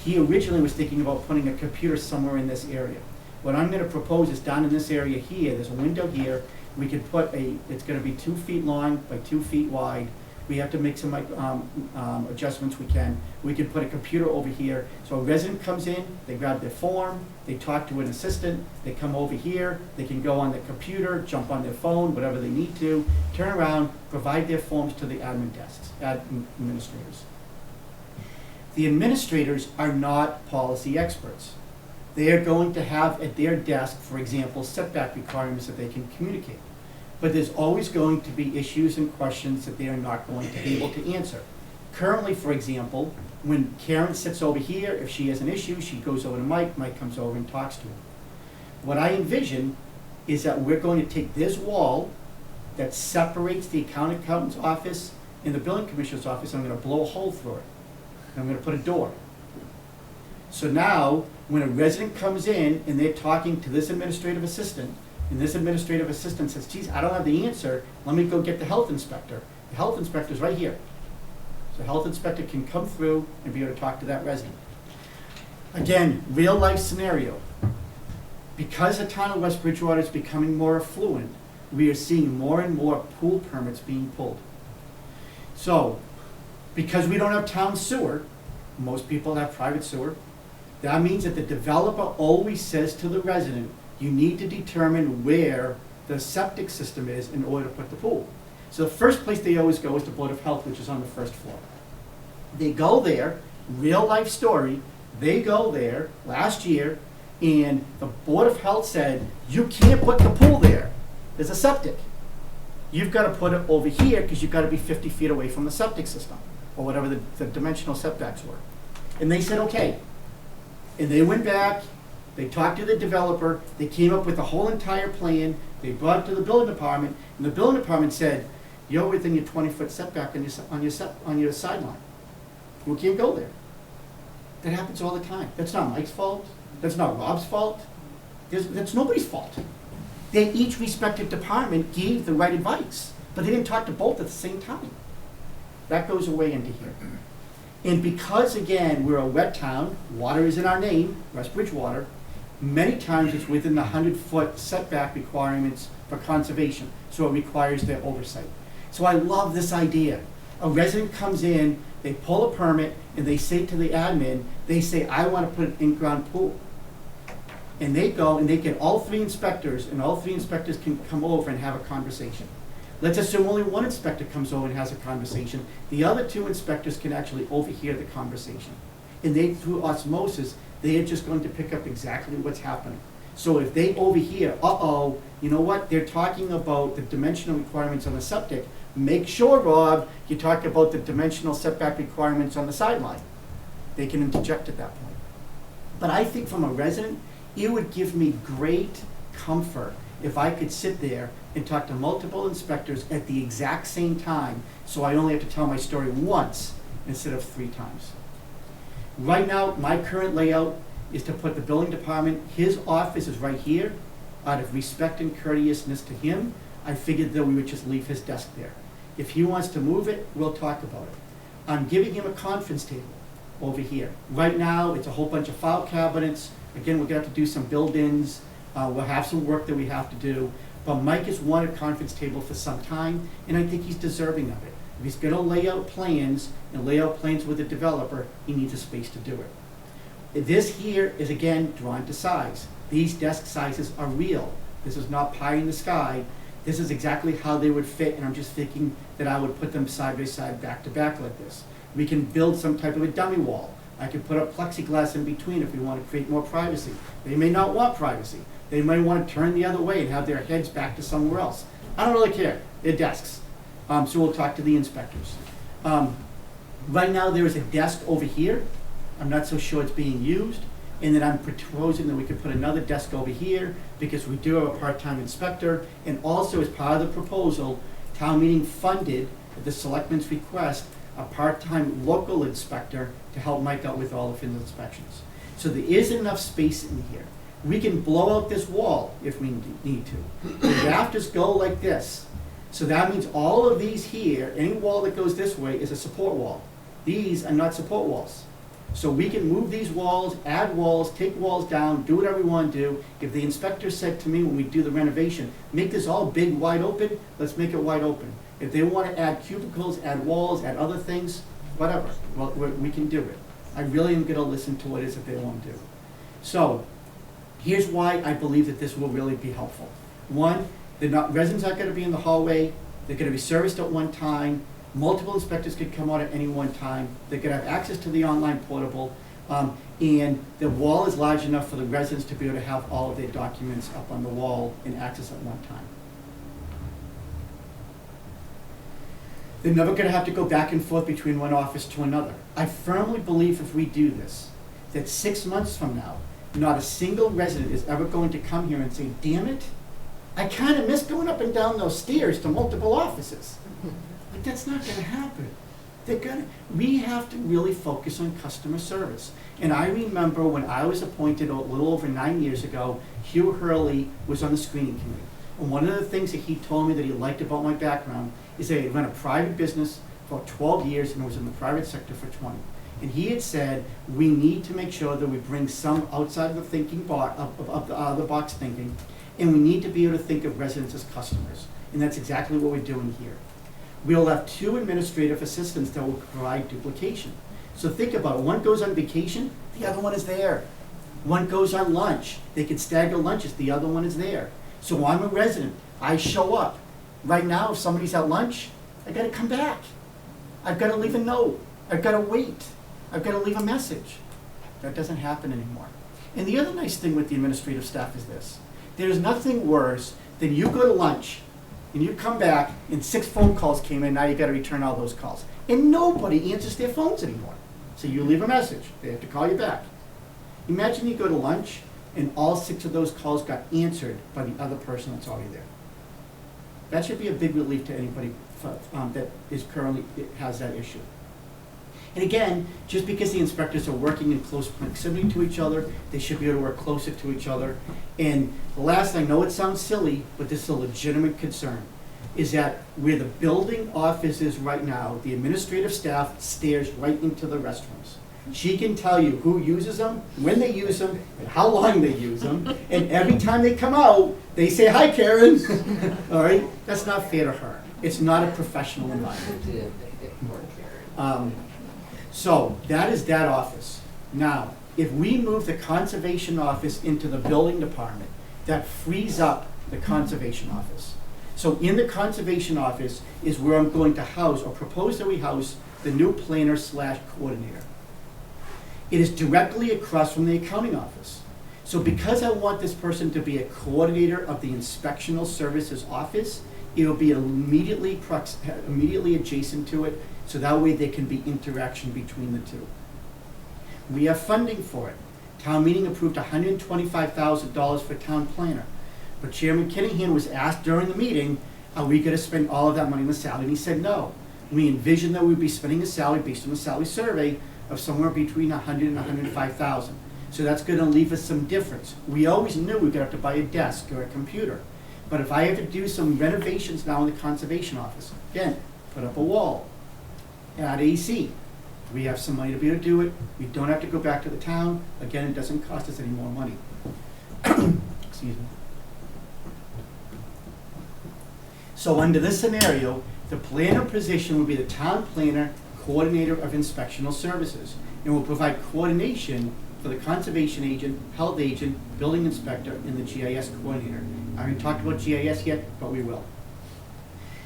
He originally was thinking about putting a computer somewhere in this area. What I'm gonna propose is down in this area here, there's a window here, we could put it's gonna be 2 feet long by 2 feet wide. We have to make some adjustments we can. We could put a computer over here, so a resident comes in, they grab their form, they talk to an assistant, they come over here, they can go on the computer, jump on their phone, whatever they need to, turn around, provide their forms to the admin desks, administrators. The administrators are not policy experts. They are going to have at their desk, for example, setback requirements that they can communicate. But there's always going to be issues and questions that they are not going to be able to answer. Currently, for example, when Karen sits over here, if she has an issue, she goes over to Mike, Mike comes over and talks to him. What I envision is that we're going to take this wall that separates the accountant's office and the building commissioner's office, and I'm gonna blow a hole through it. And I'm gonna put a door. So now, when a resident comes in and they're talking to this administrative assistant, and this administrative assistant says, geez, I don't have the answer, let me go get the health inspector. The health inspector's right here. So the health inspector can come through and be able to talk to that resident. Again, real life scenario. Because the town of West Bridgewater is becoming more affluent, we are seeing more and more pool permits being pulled. So, because we don't have town sewer, most people have private sewer, that means that the developer always says to the resident, you need to determine where the septic system is in order to put the pool. So the first place they always go is the Board of Health, which is on the first floor. They go there, real life story, they go there last year, and the Board of Health said, you can't put the pool there. There's a septic. You've got to put it over here because you've got to be 50 feet away from the septic system, or whatever the dimensional setbacks were. And they said, okay. And they went back, they talked to the developer, they came up with a whole entire plan, they brought it to the building department, and the building department said, you're within your 20-foot setback on your sideline. We can't go there. That happens all the time. That's not Mike's fault, that's not Rob's fault, that's nobody's fault. They each respective department gave the right advice, but they didn't talk to both at the same time. That goes away into here. And because, again, we're a wet town, water is in our name, West Bridgewater, many times it's within the 100-foot setback requirements for conservation, so it requires their oversight. So I love this idea. A resident comes in, they pull a permit, and they say to the admin, they say, I want to put an in-ground pool. And they go and they get all 3 inspectors, and all 3 inspectors can come over and have a conversation. Let's assume only 1 inspector comes over and has a conversation. The other 2 inspectors can actually overhear the conversation. And they, through osmosis, they are just going to pick up exactly what's happening. So if they overhear, uh-oh, you know what, they're talking about the dimensional requirements on the septic, make sure, Rob, you talk about the dimensional setback requirements on the sideline. They can interject at that point. But I think from a resident, it would give me great comfort if I could sit there and talk to multiple inspectors at the exact same time, so I only have to tell my story once instead of 3 times. Right now, my current layout is to put the building department, his office is right here. Out of respect and courteousness to him, I figured that we would just leave his desk there. If he wants to move it, we'll talk about it. I'm giving him a conference table over here. Right now, it's a whole bunch of file cabinets. Again, we're gonna have to do some build-ins. We'll have some work that we have to do. But Mike has wanted a conference table for some time, and I think he's deserving of it. If he's gonna lay out plans and lay out plans with the developer, he needs a space to do it. This here is, again, drawn to size. These desk sizes are real. This is not pie in the sky. This is exactly how they would fit, and I'm just thinking that I would put them side by side, back to back like this. We can build some type of a dummy wall. I could put up plexiglass in between if we want to create more privacy. They may not want privacy. They might want to turn the other way and have their heads back to somewhere else. I don't really care. They're desks. So we'll talk to the inspectors. Right now there is a desk over here. I'm not so sure it's being used. And then I'm proposing that we could put another desk over here, because we do have a part-time inspector. And also, as part of the proposal, town meeting funded, at the selectmen's request, a part-time local inspector to help Mike out with all of his inspections. So there is enough space in here. We can blow out this wall if we need to. The rafters go like this. So that means all of these here, any wall that goes this way is a support wall. These are not support walls. So we can move these walls, add walls, take walls down, do whatever we want to do. If the inspector said to me when we do the renovation, make this all big, wide open, let's make it wide open. If they want to add cubicles, add walls, add other things, whatever, well, we can do it. I really am going to listen to what it is that they want to do. So here's why I believe that this will really be helpful. One, residents aren't going to be in the hallway. They're going to be serviced at one time. Multiple inspectors could come out at any one time. They're going to have access to the online portable. And the wall is large enough for the residents to be able to have all of their documents up on the wall and access at one time. They're never going to have to go back and forth between one office to another. I firmly believe if we do this, that 6 months from now, not a single resident is ever going to come here and say, damn it, I kind of miss going up and down those stairs to multiple offices. But that's not going to happen. We have to really focus on customer service. And I remember when I was appointed a little over 9 years ago, Hugh Hurley was on the screening committee. And one of the things that he told me that he liked about my background is that he had run a private business for 12 years and was in the private sector for 20. And he had said, we need to make sure that we bring some outside of the thinking box, of the box thinking, and we need to be able to think of residents as customers. And that's exactly what we're doing here. We'll have 2 administrative assistants that will provide duplication. So think about it. One goes on vacation, the other one is there. One goes on lunch. They can stagger lunches, the other one is there. So I'm a resident. I show up. Right now, if somebody's at lunch, I gotta come back. I've gotta leave a note. I've gotta wait. I've gotta leave a message. That doesn't happen anymore. And the other nice thing with the administrative staff is this. There's nothing worse than you go to lunch and you come back and 6 phone calls came in, now you gotta return all those calls. And nobody answers their phones anymore. So you leave a message, they have to call you back. Imagine you go to lunch and all 6 of those calls got answered by the other person that's already there. That should be a big relief to anybody that is currently has that issue. And again, just because the inspectors are working in close proximity to each other, they should be able to work closer to each other. And the last thing, I know it sounds silly, but this is a legitimate concern, is that where the building office is right now, the administrative staff stares right into the restrooms. She can tell you who uses them, when they use them, and how long they use them. And every time they come out, they say, hi, Karen. All right? That's not fair to her. It's not a professional environment. So that is that office. Now, if we move the conservation office into the building department, that frees up the conservation office. So in the conservation office is where I'm going to house, or propose that we house, the new planner/coordinator. It is directly across from the accounting office. So because I want this person to be a coordinator of the inspectional services office, it will be immediately adjacent to it, so that way there can be interaction between the two. We have funding for it. Town meeting approved $125,000 for town planner. But Chairman Kinahan was asked during the meeting, are we going to spend all of that money on the salary? And he said no. We envisioned that we'd be spending a salary based on the salary survey of somewhere between $100,000 and $105,000. So that's going to leave us some difference. We always knew we were going to have to buy a desk or a computer. But if I have to do some renovations now in the conservation office, again, put up a wall, add AC, we have some money to be able to do it. We don't have to go back to the town. Again, it doesn't cost us any more money. Excuse me. So under this scenario, the planner position would be the town planner, coordinator of inspectional services, and will provide coordination for the conservation agent, health agent, building inspector, and the GIS coordinator. I haven't talked about GIS yet, but we will.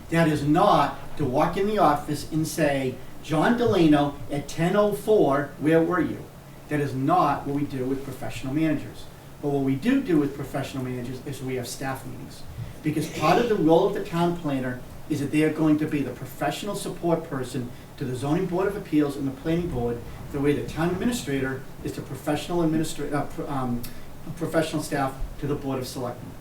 That is not to walk in the office and say, John Delano at 10:04, where were you? That is not what we do with professional managers. But what we do with professional managers is we have staff meetings. Because part of the role of the town planner is that they are going to be the professional support person to the zoning board of appeals and the planning board, the way the town administrator is the professional staff to the board of selectmen.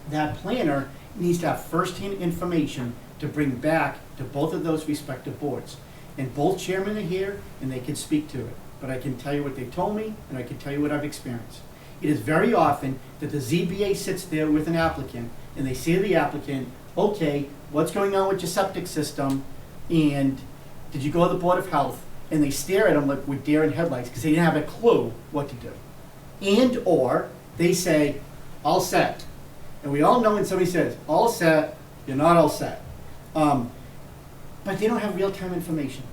That planner needs to have first-hand information to bring back to both of those respective boards. And both chairmen are here, and they can speak to it. But I can tell you what they told me, and I can tell you what I've experienced. It is very often that the ZBA sits there with an applicant, and they say to the applicant, okay, what's going on with your septic system, and did you go to the Board of Health? And they stare at them like with deer in headlights, because they didn't have a clue what to do. And or they say, all set. And we all know when somebody says, all set, you're not all set. But they don't have real-time information.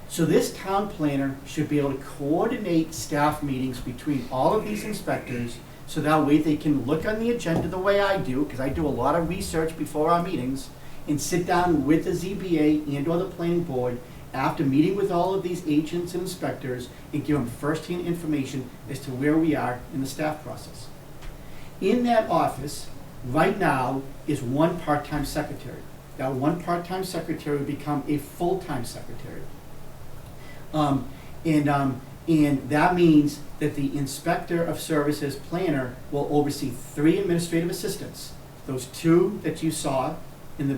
So this town planner should be able to coordinate staff meetings between all of these inspectors, so that way they can look on the agenda the way I do, because I do a lot of research before our meetings, and sit down with the ZBA and or the planning board after meeting with all of these agents and inspectors and give them first-hand information as to where we are in the staff process. In that office, right now, is one part-time secretary. That one part-time secretary will become a full-time secretary. And that means that the inspector of services planner will oversee 3 administrative assistants. Those 2 that you saw in the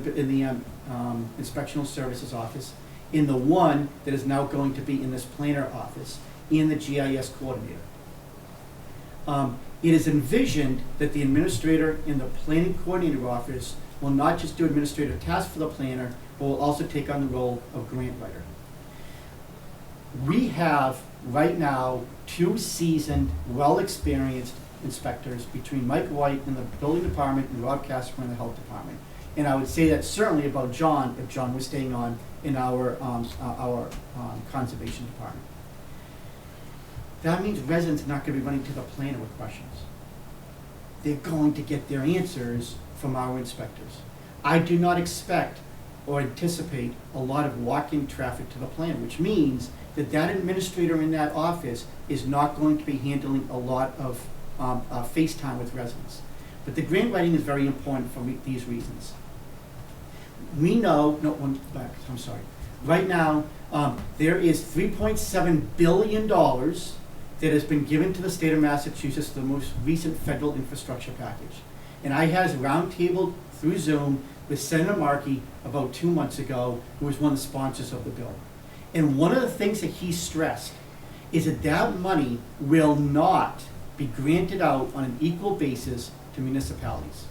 inspectional services office, in the 1 that is now going to be in this planner office, in the GIS coordinator. It is envisioned that the administrator in the planning coordinator office will not just do administrative tasks for the planner, but will also take on the role of grant writer. We have right now 2 seasoned, well-experienced inspectors between Mike White in the building department and Rob Casper in the health department. And I would say that certainly about John, if John was staying on in our conservation department. That means residents are not going to be running to the planner with questions. They're going to get their answers from our inspectors. I do not expect or anticipate a lot of walk-in traffic to the planner, which means that that administrator in that office is not going to be handling a lot of face time with residents. But the grant writing is very important for these reasons. We know, no, one back, I'm sorry. Right now, there is $3.7 billion that has been given to the state of Massachusetts, the most recent federal infrastructure package. And I had a roundtable through Zoom with Senator Markey about 2 months ago, who was one of the sponsors of the bill. And one of the things that he stressed is that that money will not be granted out on an equal basis to municipalities.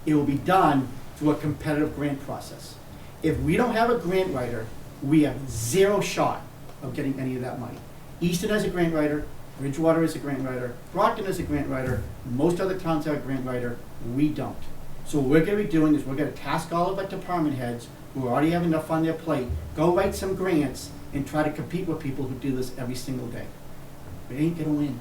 It will be done through a competitive grant process. If we don't have a grant writer, we have 0 shot of getting any of that money. Easton has a grant writer, Bridgewater is a grant writer, Brockton is a grant writer, most other towns have a grant writer, we don't. So what we're going to be doing is we're going to task all of our department heads who already have enough on their plate, go write some grants and try to compete with people who do this every single day. We ain't going to win.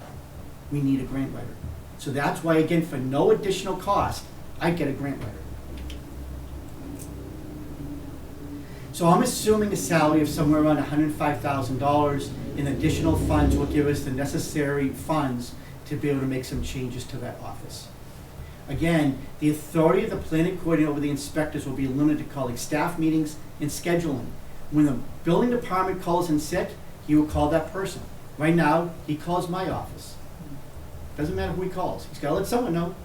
We need a grant writer. So that's why, again, for no additional cost, I get a grant writer. So I'm assuming a salary of somewhere around $105,000 in additional funds will give us the necessary funds to be able to make some changes to that office. Again, the authority of the planning coordinator over the inspectors will be limited to calling staff meetings and scheduling. When the building department calls in sick, he will call that person. Right now, he calls my office. Doesn't matter who he calls. He's got to let someone know.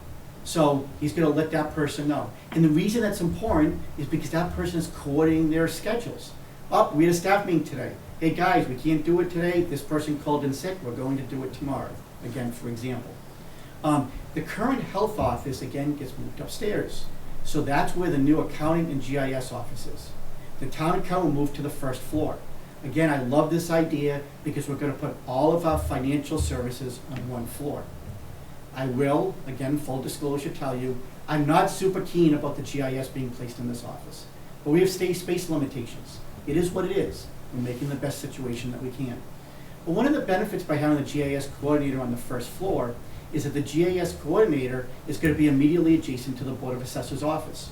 So he's going to let that person know. And the reason that's important is because that person is coordinating their schedules. Oh, we had a staff meeting today. Hey guys, we can't do it today. This person called in sick. We're going to do it tomorrow. Again, for example. The current health office, again, gets moved upstairs. So that's where the new accounting and GIS office is. The town accountant will move to the first floor. Again, I love this idea because we're going to put all of our financial services on one floor. I will, again, full disclosure, tell you, I'm not super keen about the GIS being placed in this office. But we have space limitations. It is what it is. We're making the best situation that we can. But one of the benefits by having the GIS coordinator on the first floor is that the GIS coordinator is going to be immediately adjacent to the Board of Assessors office.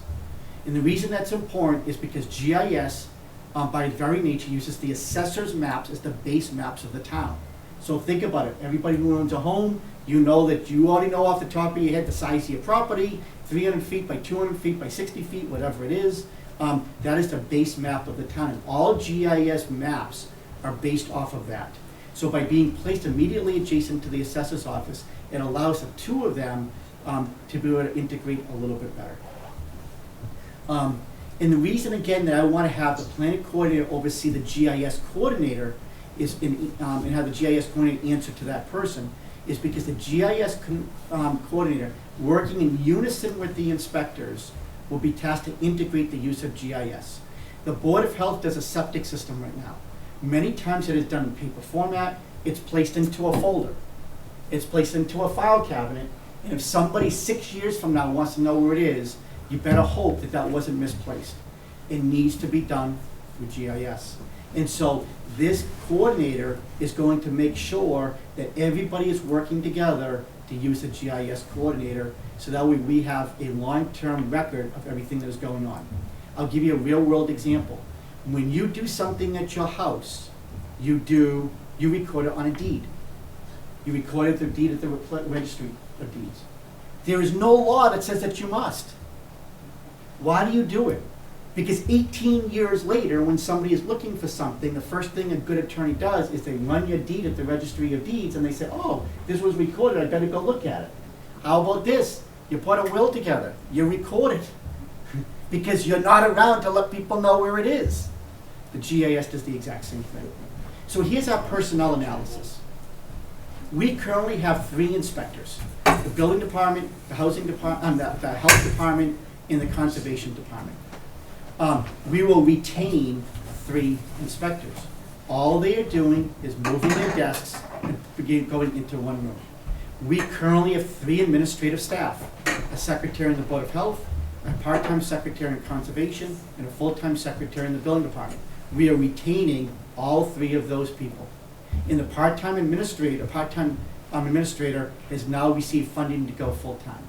And the reason that's important is because GIS, by very nature, uses the assessor's maps as the base maps of the town. So think about it. Everybody who owns a home, you know that you already know off the top of your head the size of your property, 300 feet by 200 feet by 60 feet, whatever it is. That is the base map of the town, and all GIS maps are based off of that. So by being placed immediately adjacent to the assessor's office, it allows the two of them to be able to integrate a little bit better. And the reason, again, that I want to have the planning coordinator oversee the GIS coordinator is and have the GIS coordinator answer to that person is because the GIS coordinator, working in unison with the inspectors, will be tasked to integrate the use of GIS. The Board of Health does a septic system right now. Many times it is done in paper format. It's placed into a folder. It's placed into a file cabinet. And if somebody 6 years from now wants to know where it is, you better hope that that wasn't misplaced. It needs to be done through GIS. And so this coordinator is going to make sure that everybody is working together to use a GIS coordinator, so that way we have a long-term record of everything that is going on. I'll give you a real-world example. When you do something at your house, you record it on a deed. You record the deed at the registry of deeds. There is no law that says that you must. Why do you do it? Because 18 years later, when somebody is looking for something, the first thing a good attorney does is they run your deed at the registry of deeds and they say, oh, this was recorded, I better go look at it. How about this? You put a will together, you record it. Because you're not around to let people know where it is. The GIS does the exact same thing. So here's our personnel analysis. We currently have 3 inspectors: the building department, the housing department, the health department, and the conservation department. We will retain 3 inspectors. All they are doing is moving their desks and going into one room. We currently have 3 administrative staff: a secretary in the Board of Health, a part-time secretary in conservation, and a full-time secretary in the building department. We are retaining all 3 of those people. And the part-time administrator has now received funding to go full-time.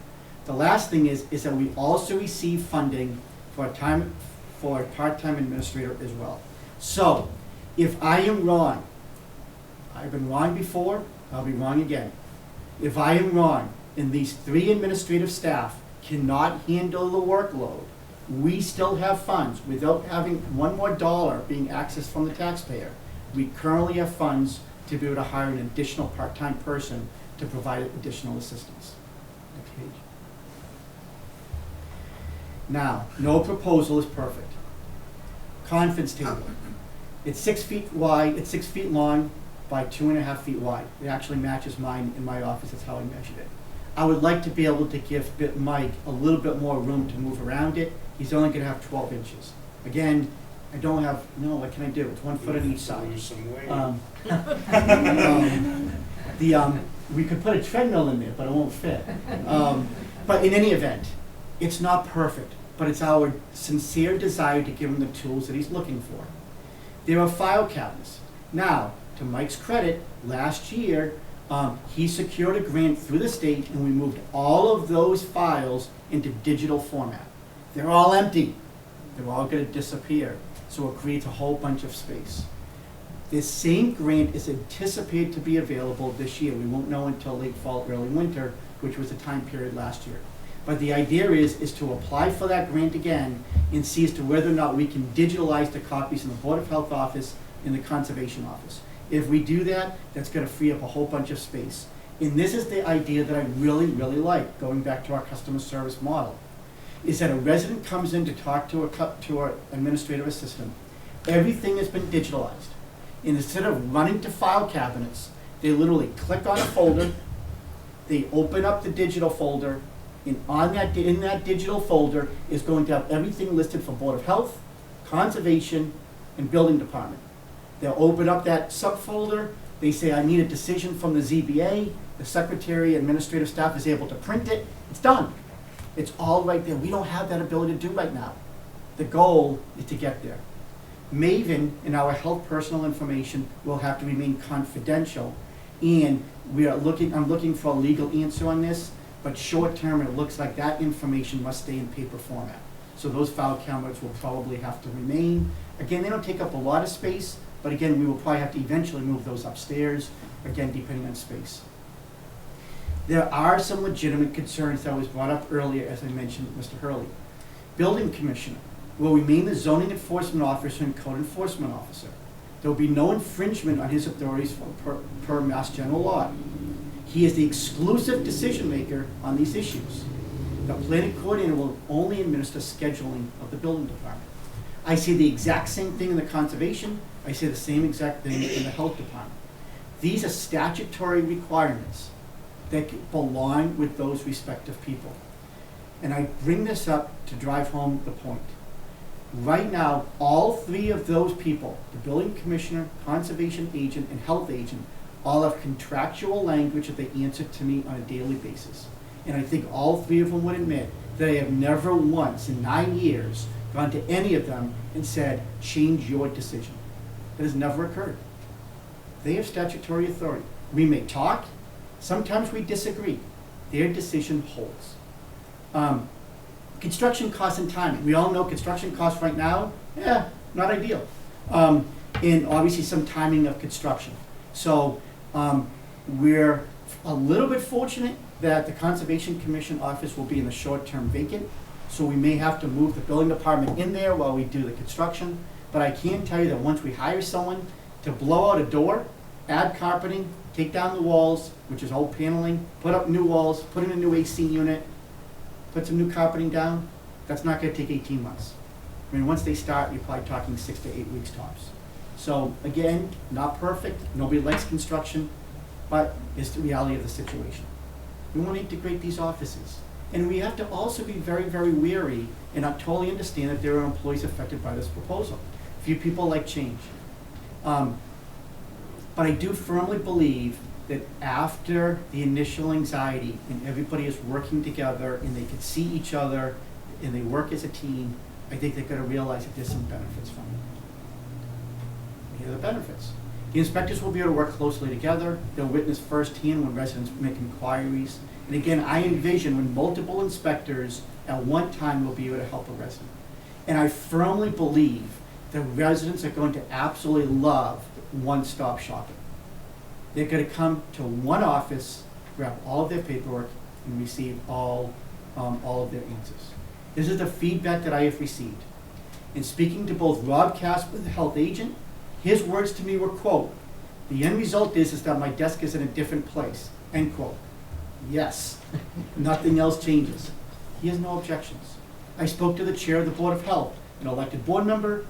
The last thing is that we also receive funding for a part-time administrator as well. So, if I am wrong, I've been wrong before, I'll be wrong again. If I am wrong, and these 3 administrative staff cannot handle the workload, we still have funds without having one more dollar being accessed from the taxpayer. We currently have funds to be able to hire an additional part-time person to provide additional assistance. Next page. Now, no proposal is perfect. Conference table. It's 6 feet wide, it's 6 feet long by 2.5 feet wide. It actually matches mine in my office, that's how I measured it. I would like to be able to give Mike a little bit more room to move around it. He's only gonna have 12 inches. Again, I don't have, no, what can I do? It's 1 foot on each side. Lose some weight. We could put a treadmill in there, but it won't fit. But in any event, it's not perfect, but it's our sincere desire to give him the tools that he's looking for. There are file cabinets. Now, to Mike's credit, last year, he secured a grant through the state and we moved all of those files into digital format. They're all empty. They're all gonna disappear. So it creates a whole bunch of space. This same grant is anticipated to be available this year. We won't know until late fall, early winter, which was the time period last year. But the idea is to apply for that grant again and see as to whether or not we can digitalize the copies in the Board of Health office and the Conservation office. If we do that, that's gonna free up a whole bunch of space. And this is the idea that I really, really like, going back to our customer service model, is that a resident comes in to talk to our administrative assistant. Everything has been digitalized. And instead of running to file cabinets, they literally click on a folder, they open up the digital folder, and in that digital folder is going to have everything listed for Board of Health, Conservation, and Building Department. They'll open up that subfolder, they say, I need a decision from the ZBA, the secretary, administrative staff is able to print it, it's done. It's all right there. We don't have that ability to do right now. The goal is to get there. Maven and our health personal information will have to remain confidential, and I'm looking for a legal answer on this, but short term it looks like that information must stay in paper format. So those file cabinets will probably have to remain. Again, they don't take up a lot of space, but again, we will probably have to eventually move those upstairs, again, depending on space. There are some legitimate concerns that was brought up earlier, as I mentioned with Mr. Hurley. Building commissioner. will remain the zoning enforcement officer and code enforcement officer. There will be no infringement on his authorities per Mass General Law. He is the exclusive decision maker on these issues. The planning coordinator will only administer scheduling of the building department. I see the exact same thing in the conservation. I see the same exact thing in the health department. These are statutory requirements that belong with those respective people. And I bring this up to drive home the point. Right now, all three of those people, the building commissioner, conservation agent, and health agent, all have contractual language that they answer to me on a daily basis. And I think all three of them would admit that I have never once in 9 years gone to any of them and said, change your decision. That has never occurred. They have statutory authority. We may talk, sometimes we disagree. Their decision holds. Construction costs and timing. We all know construction costs right now, not ideal. And obviously some timing of construction. So we're a little bit fortunate that the Conservation Commission office will be in the short-term vacant. So we may have to move the building department in there while we do the construction. But I can tell you that once we hire someone to blow out a door, add carpeting, take down the walls, which is old paneling, put up new walls, put in a new AC unit, put some new carpeting down, that's not gonna take 18 months. I mean, once they start, you're probably talking 6 to 8 weeks tops. So again, not perfect, nobody likes construction, but it's the reality of the situation. We wanna integrate these offices. And we have to also be very, very wary and not totally understand that there are employees affected by this proposal. Few people like change. But I do firmly believe that after the initial anxiety and everybody is working together and they can see each other and they work as a team, I think they're gonna realize that there's some benefits from it. Here are the benefits. The inspectors will be able to work closely together. They'll witness firsthand when residents make inquiries. And again, I envision when multiple inspectors at one time will be able to help a resident. And I firmly believe that residents are going to absolutely love one-stop shopping. They're going to come to one office, grab all of their paperwork, and receive all of their answers. This is the feedback that I have received. In speaking to both Rob Casper, the health agent, his words to me were, quote, "The end result is that my desk is in a different place," end quote. Yes, nothing else changes. He has no objections. I spoke to the chair of the Board of Health, an elected board member,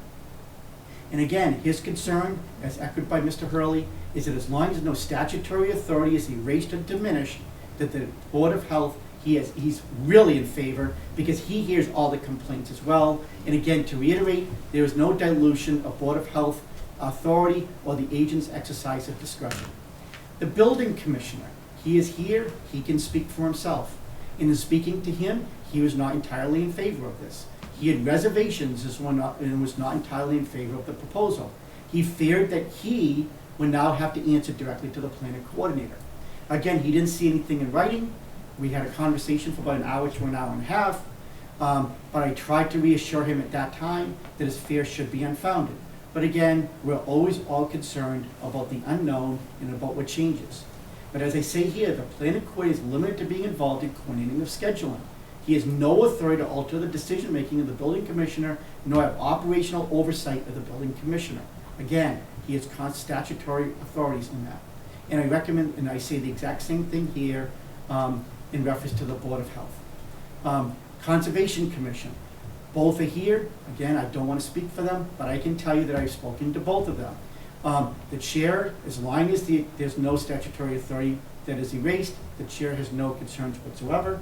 and again, his concern, as echoed by Mr. Hurley, is that as long as no statutory authority is erased or diminished, that the Board of Health, he's really in favor because he hears all the complaints as well. And again, to reiterate, there is no dilution of Board of Health authority or the agent's exercise of discretion. The building commissioner, he is here, he can speak for himself. In speaking to him, he was not entirely in favor of this. He had reservations and was not entirely in favor of the proposal. He feared that he would now have to answer directly to the planning coordinator. Again, he didn't see anything in writing. We had a conversation for about an hour to an hour and a half, but I tried to reassure him at that time that his fear should be unfounded. But again, we're always all concerned about the unknown and about what changes. But as I say here, the planning coordinator is limited to being involved in coordinating of scheduling. He has no authority to alter the decision-making of the building commissioner, nor have operational oversight of the building commissioner. Again, he has statutory authorities in that. And I recommend, and I say the exact same thing here in reference to the Board of Health. Conservation Commission, both are here. Again, I don't want to speak for them, but I can tell you that I've spoken to both of them. The chair, as long as there's no statutory authority that is erased, the chair has no concerns whatsoever.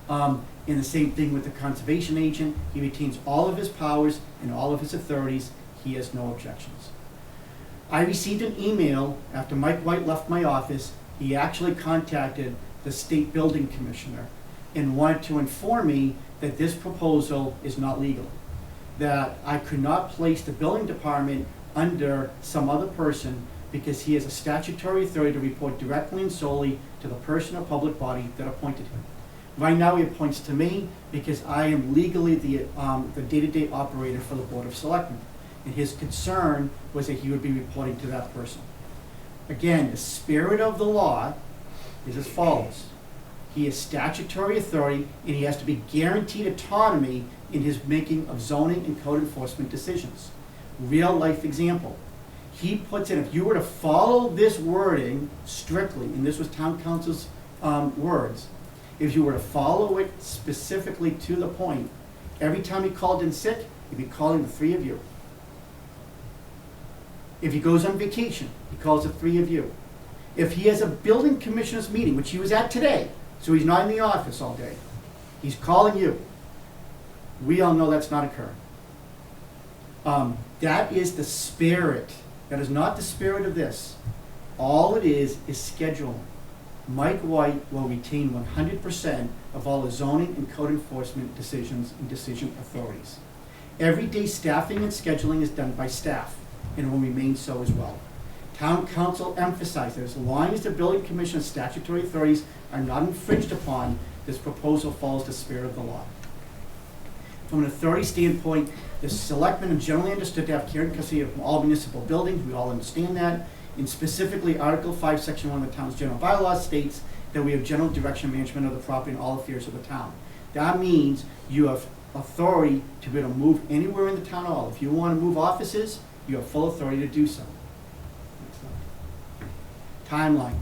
And the same thing with the conservation agent. He retains all of his powers and all of his authorities. He has no objections. I received an email after Mike White left my office. He actually contacted the state building commissioner and wanted to inform me that this proposal is not legal, that I could not place the building department under some other person because he has a statutory authority to report directly and solely to the person or public body that appointed him. Right now, he appoints to me because I am legally the day-to-day operator for the Board of Selectmen. And his concern was that he would be reporting to that person. Again, the spirit of the law is as follows. He has statutory authority and he has to be guaranteed autonomy in his making of zoning and code enforcement decisions. Real life example. He puts in, if you were to follow this wording strictly, and this was town council's words, if you were to follow it specifically to the point, every time he called in sick, he'd be calling the three of you. If he goes on vacation, he calls the three of you. If he has a building commissioners meeting, which he was at today, so he's not in the office all day, he's calling you. We all know that's not occurring. That is the spirit. That is not the spirit of this. All it is scheduling. Mike White will retain 100% of all the zoning and code enforcement decisions and decision authorities. Everyday staffing and scheduling is done by staff, and will remain so as well. Town council emphasized that as long as the building commission's statutory authorities are not infringed upon, this proposal follows the spirit of the law. From an authority standpoint, the selectmen are generally understood to have care and custody of all municipal buildings. We all understand that. And specifically, Article 5, Section 1 of the town's general bylaws states that we have general direction and management of the property and all affairs of the town. That means you have authority to be able to move anywhere in the town hall. If you want to move offices, you have full authority to do so. Timeline.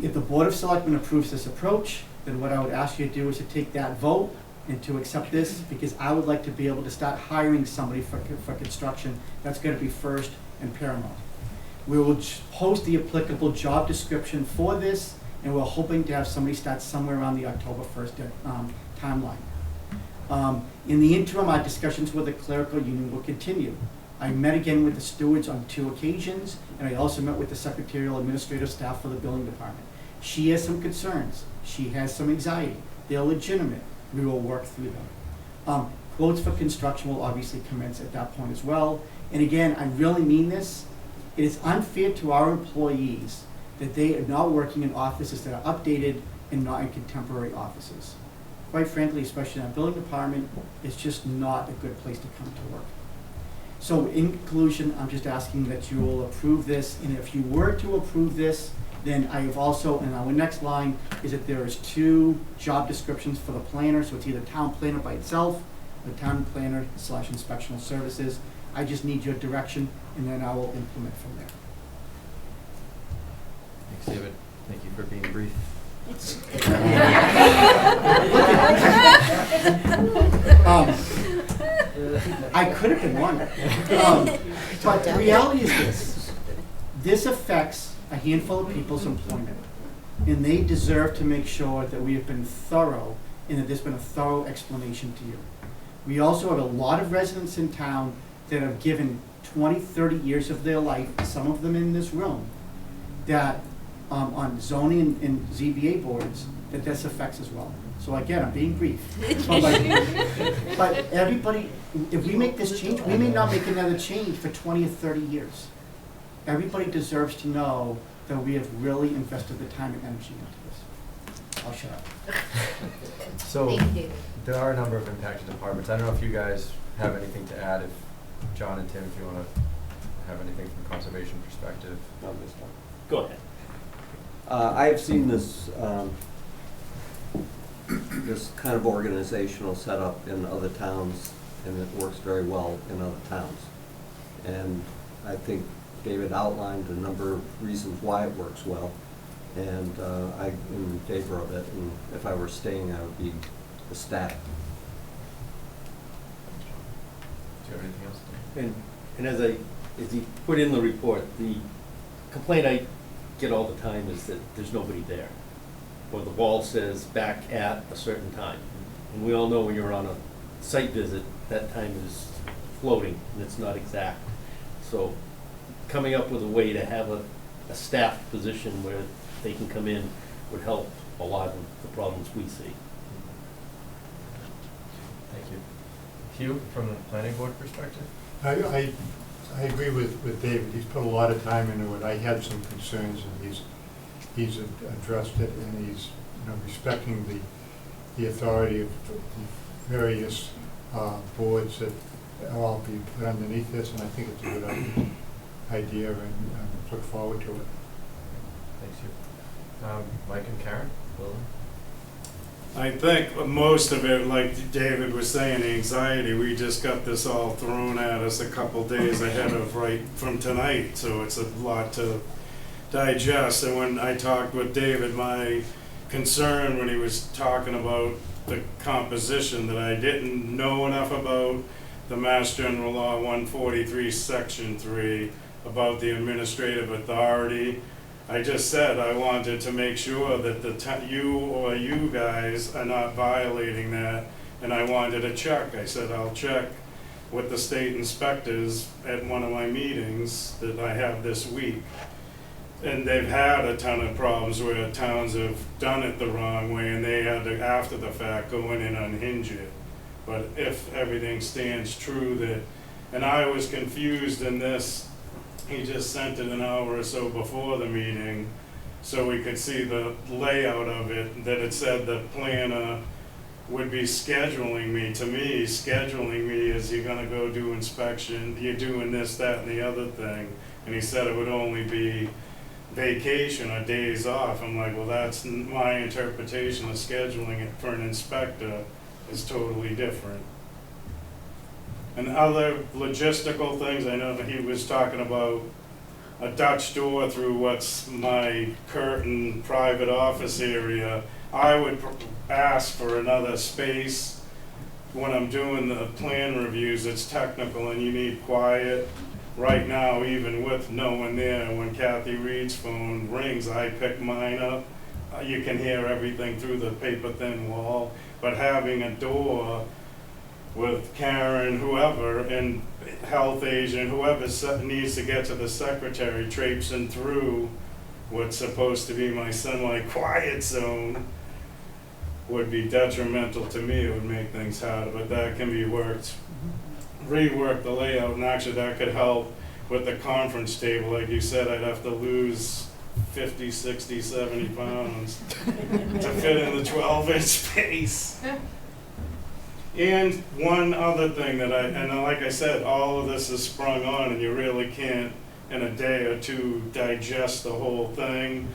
If the Board of Selectmen approves this approach, then what I would ask you to do is to take that vote and to accept this, because I would like to be able to start hiring somebody for construction. That's going to be first and paramount. We will post the applicable job description for this, and we're hoping to have somebody start somewhere around the October 1st timeline. In the interim, our discussions with the clerical union will continue. I met again with the stewards on 2 occasions, and I also met with the secretarial administrative staff for the building department. She has some concerns. She has some anxiety. They're legitimate. We will work through them. Quotes for construction will obviously commence at that point as well. And again, I really mean this. It is unfair to our employees that they are not working in offices that are updated and not in contemporary offices. Quite frankly, especially in our building department, it's just not a good place to come to work. So in conclusion, I'm just asking that you will approve this, and if you were to approve this, then I have also, and our next line is that there is 2 job descriptions for the planner, so it's either town planner by itself, or town planner / inspectional services. I just need your direction, and then I will implement from there. Thanks, David. Thank you for being brief. I could have been longer. But the reality is this. This affects a handful of people's employment, and they deserve to make sure that we have been thorough and that there's been a thorough explanation to you. We also have a lot of residents in town that have given 20, 30 years of their life, some of them in this room, that on zoning and ZBA boards, that this affects as well. So again, I'm being brief. But everybody, if we make this change, we may not make another change for 20 or 30 years. Everybody deserves to know that we have really invested the time and energy into this. I'll shut up. So, Thank you. there are a number of impacted departments. I don't know if you guys have anything to add, if John and Tim, if you want to have anything from a conservation perspective. Go ahead. I have seen this, this kind of organizational setup in other towns, and it works very well in other towns. And I think David outlined a number of reasons why it works well, and I'm in favor of it, and if I were staying, I would be ecstatic. Do you have anything else? And as he put in the report, the complaint I get all the time is that there's nobody there, or the wall says back at a certain time. And we all know when you're on a site visit, that time is floating and it's not exact. So coming up with a way to have a staffed position where they can come in would help a lot of the problems we see. Thank you. Hugh, from the planning board perspective? I agree with David. He's put a lot of time into it. I had some concerns, and he's addressed it, and he's respecting the authority of the various boards that are all being put underneath this, and I think it's a good idea, and look forward to it. Thanks, Hugh. Mike and Karen? William? I think most of it, like David was saying, anxiety, we just got this all thrown at us a couple days ahead of right from tonight, so it's a lot to digest. And when I talked with David, my concern when he was talking about the composition, that I didn't know enough about the Mass General Law 143, Section 3, about the administrative authority. I just said I wanted to make sure that you guys are not violating that, and I wanted to check. I said I'll check with the state inspectors at one of my meetings that I have this week. And they've had a ton of problems where towns have done it the wrong way, and they had to, after the fact, go in and unhinge it. But if everything stands true that, and I was confused in this, he just sent it an hour or so before the meeting so we could see the layout of it, that it said the planner would be scheduling me. To me, scheduling me is you're gonna go do inspection, you're doing this, that, and the other thing. And he said it would only be vacation or days off. I'm like, well, that's my interpretation of scheduling it for an inspector is totally different. And other logistical things, I know that he was talking about a Dutch door through what's my curtain private office area. I would ask for another space. When I'm doing the plan reviews, it's technical and you need quiet. Right now, even with no one there, when Kathy Reed's phone rings, I pick mine up. You can hear everything through the paper-thin wall, but having a door with Karen, whoever, and health agent, whoever needs to get to the secretary, traipsing through what's supposed to be my semi-quiet zone would be detrimental to me. It would make things harder, but that can be rework the layout, and actually that could help with the conference table. Like you said, I'd have to lose 50, 60, 70 pounds to fit in the 12-inch space. And one other thing that and like I said, all of this is sprung on, and you really can't in a day or two digest the whole thing,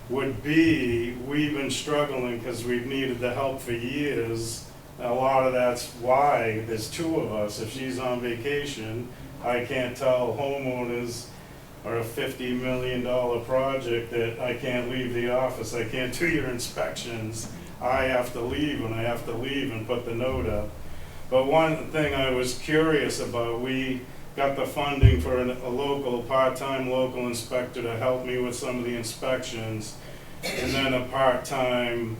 would be we've been struggling because we've needed the help for years. A lot of that's why there's two of us. If she's on vacation, I can't tell homeowners or a $50 million project that I can't leave the office. I can't do your inspections. I have to leave when I have to leave and put the note up. But one thing I was curious about, we got the funding for a part-time local inspector to help me with some of the inspections, and then a part-time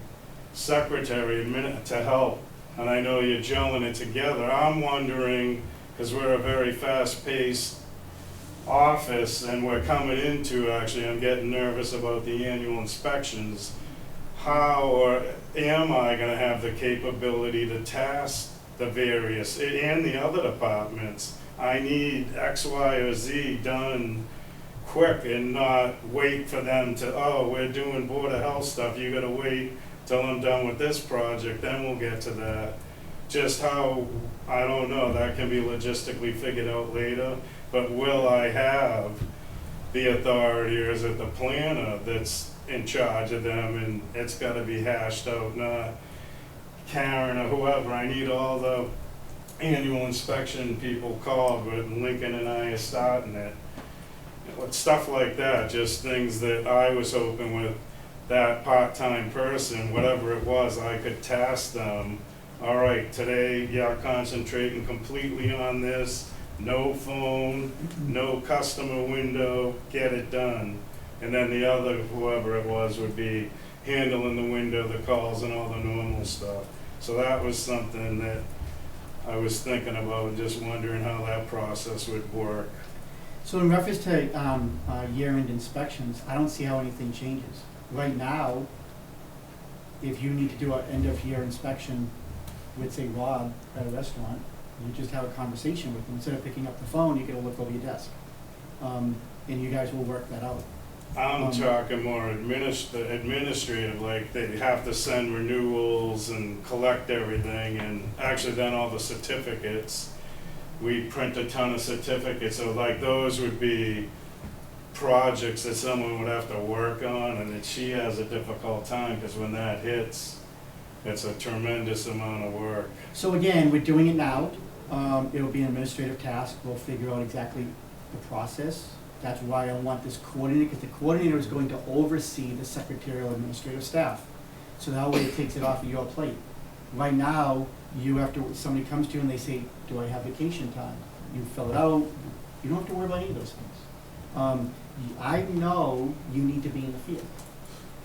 secretary to help. And I know you're gelling it together. I'm wondering, because we're a very fast-paced office and we're coming into, actually, I'm getting nervous about the annual inspections. How or am I going to have the capability to task the various and the other departments? I need X, Y, or Z done quick and not wait for them to, oh, we're doing Board of Health stuff, you gotta wait till I'm done with this project, then we'll get to that. Just how, I don't know, that can be logistically figured out later, but will I have the authority, or is it the planner that's in charge of them, and it's gotta be hashed out, not Karen or whoever. I need all the annual inspection people called, but Lincoln and I are starting it. With stuff like that, just things that I was hoping with that part-time person, whatever it was, I could task them. All right, today you're concentrating completely on this, no phone, no customer window, get it done. And then the other, whoever it was, would be handling the window, the calls, and all the normal stuff. So that was something that I was thinking about, just wondering how that process would work. So in reference to year-end inspections, I don't see how anything changes. Right now, if you need to do an end-of-year inspection with, say, Rob at a restaurant, you just have a conversation with him. Instead of picking up the phone, you get a look over your desk. And you guys will work that out. I'm talking more administrative, like they have to send renewals and collect everything, and actually then all the certificates. We print a ton of certificates, so like those would be projects that someone would have to work on, and that she has a difficult time, because when that hits, It's a tremendous amount of work. So again, we're doing it now. It'll be an administrative task. We'll figure out exactly the process. That's why I want this coordinator, because the coordinator is going to oversee the secretarial administrative staff. So that way it takes it off of your plate. Right now, you have to, somebody comes to you and they say, do I have vacation time? You fill it out. You don't have to worry about any of those things. I know you need to be in the field.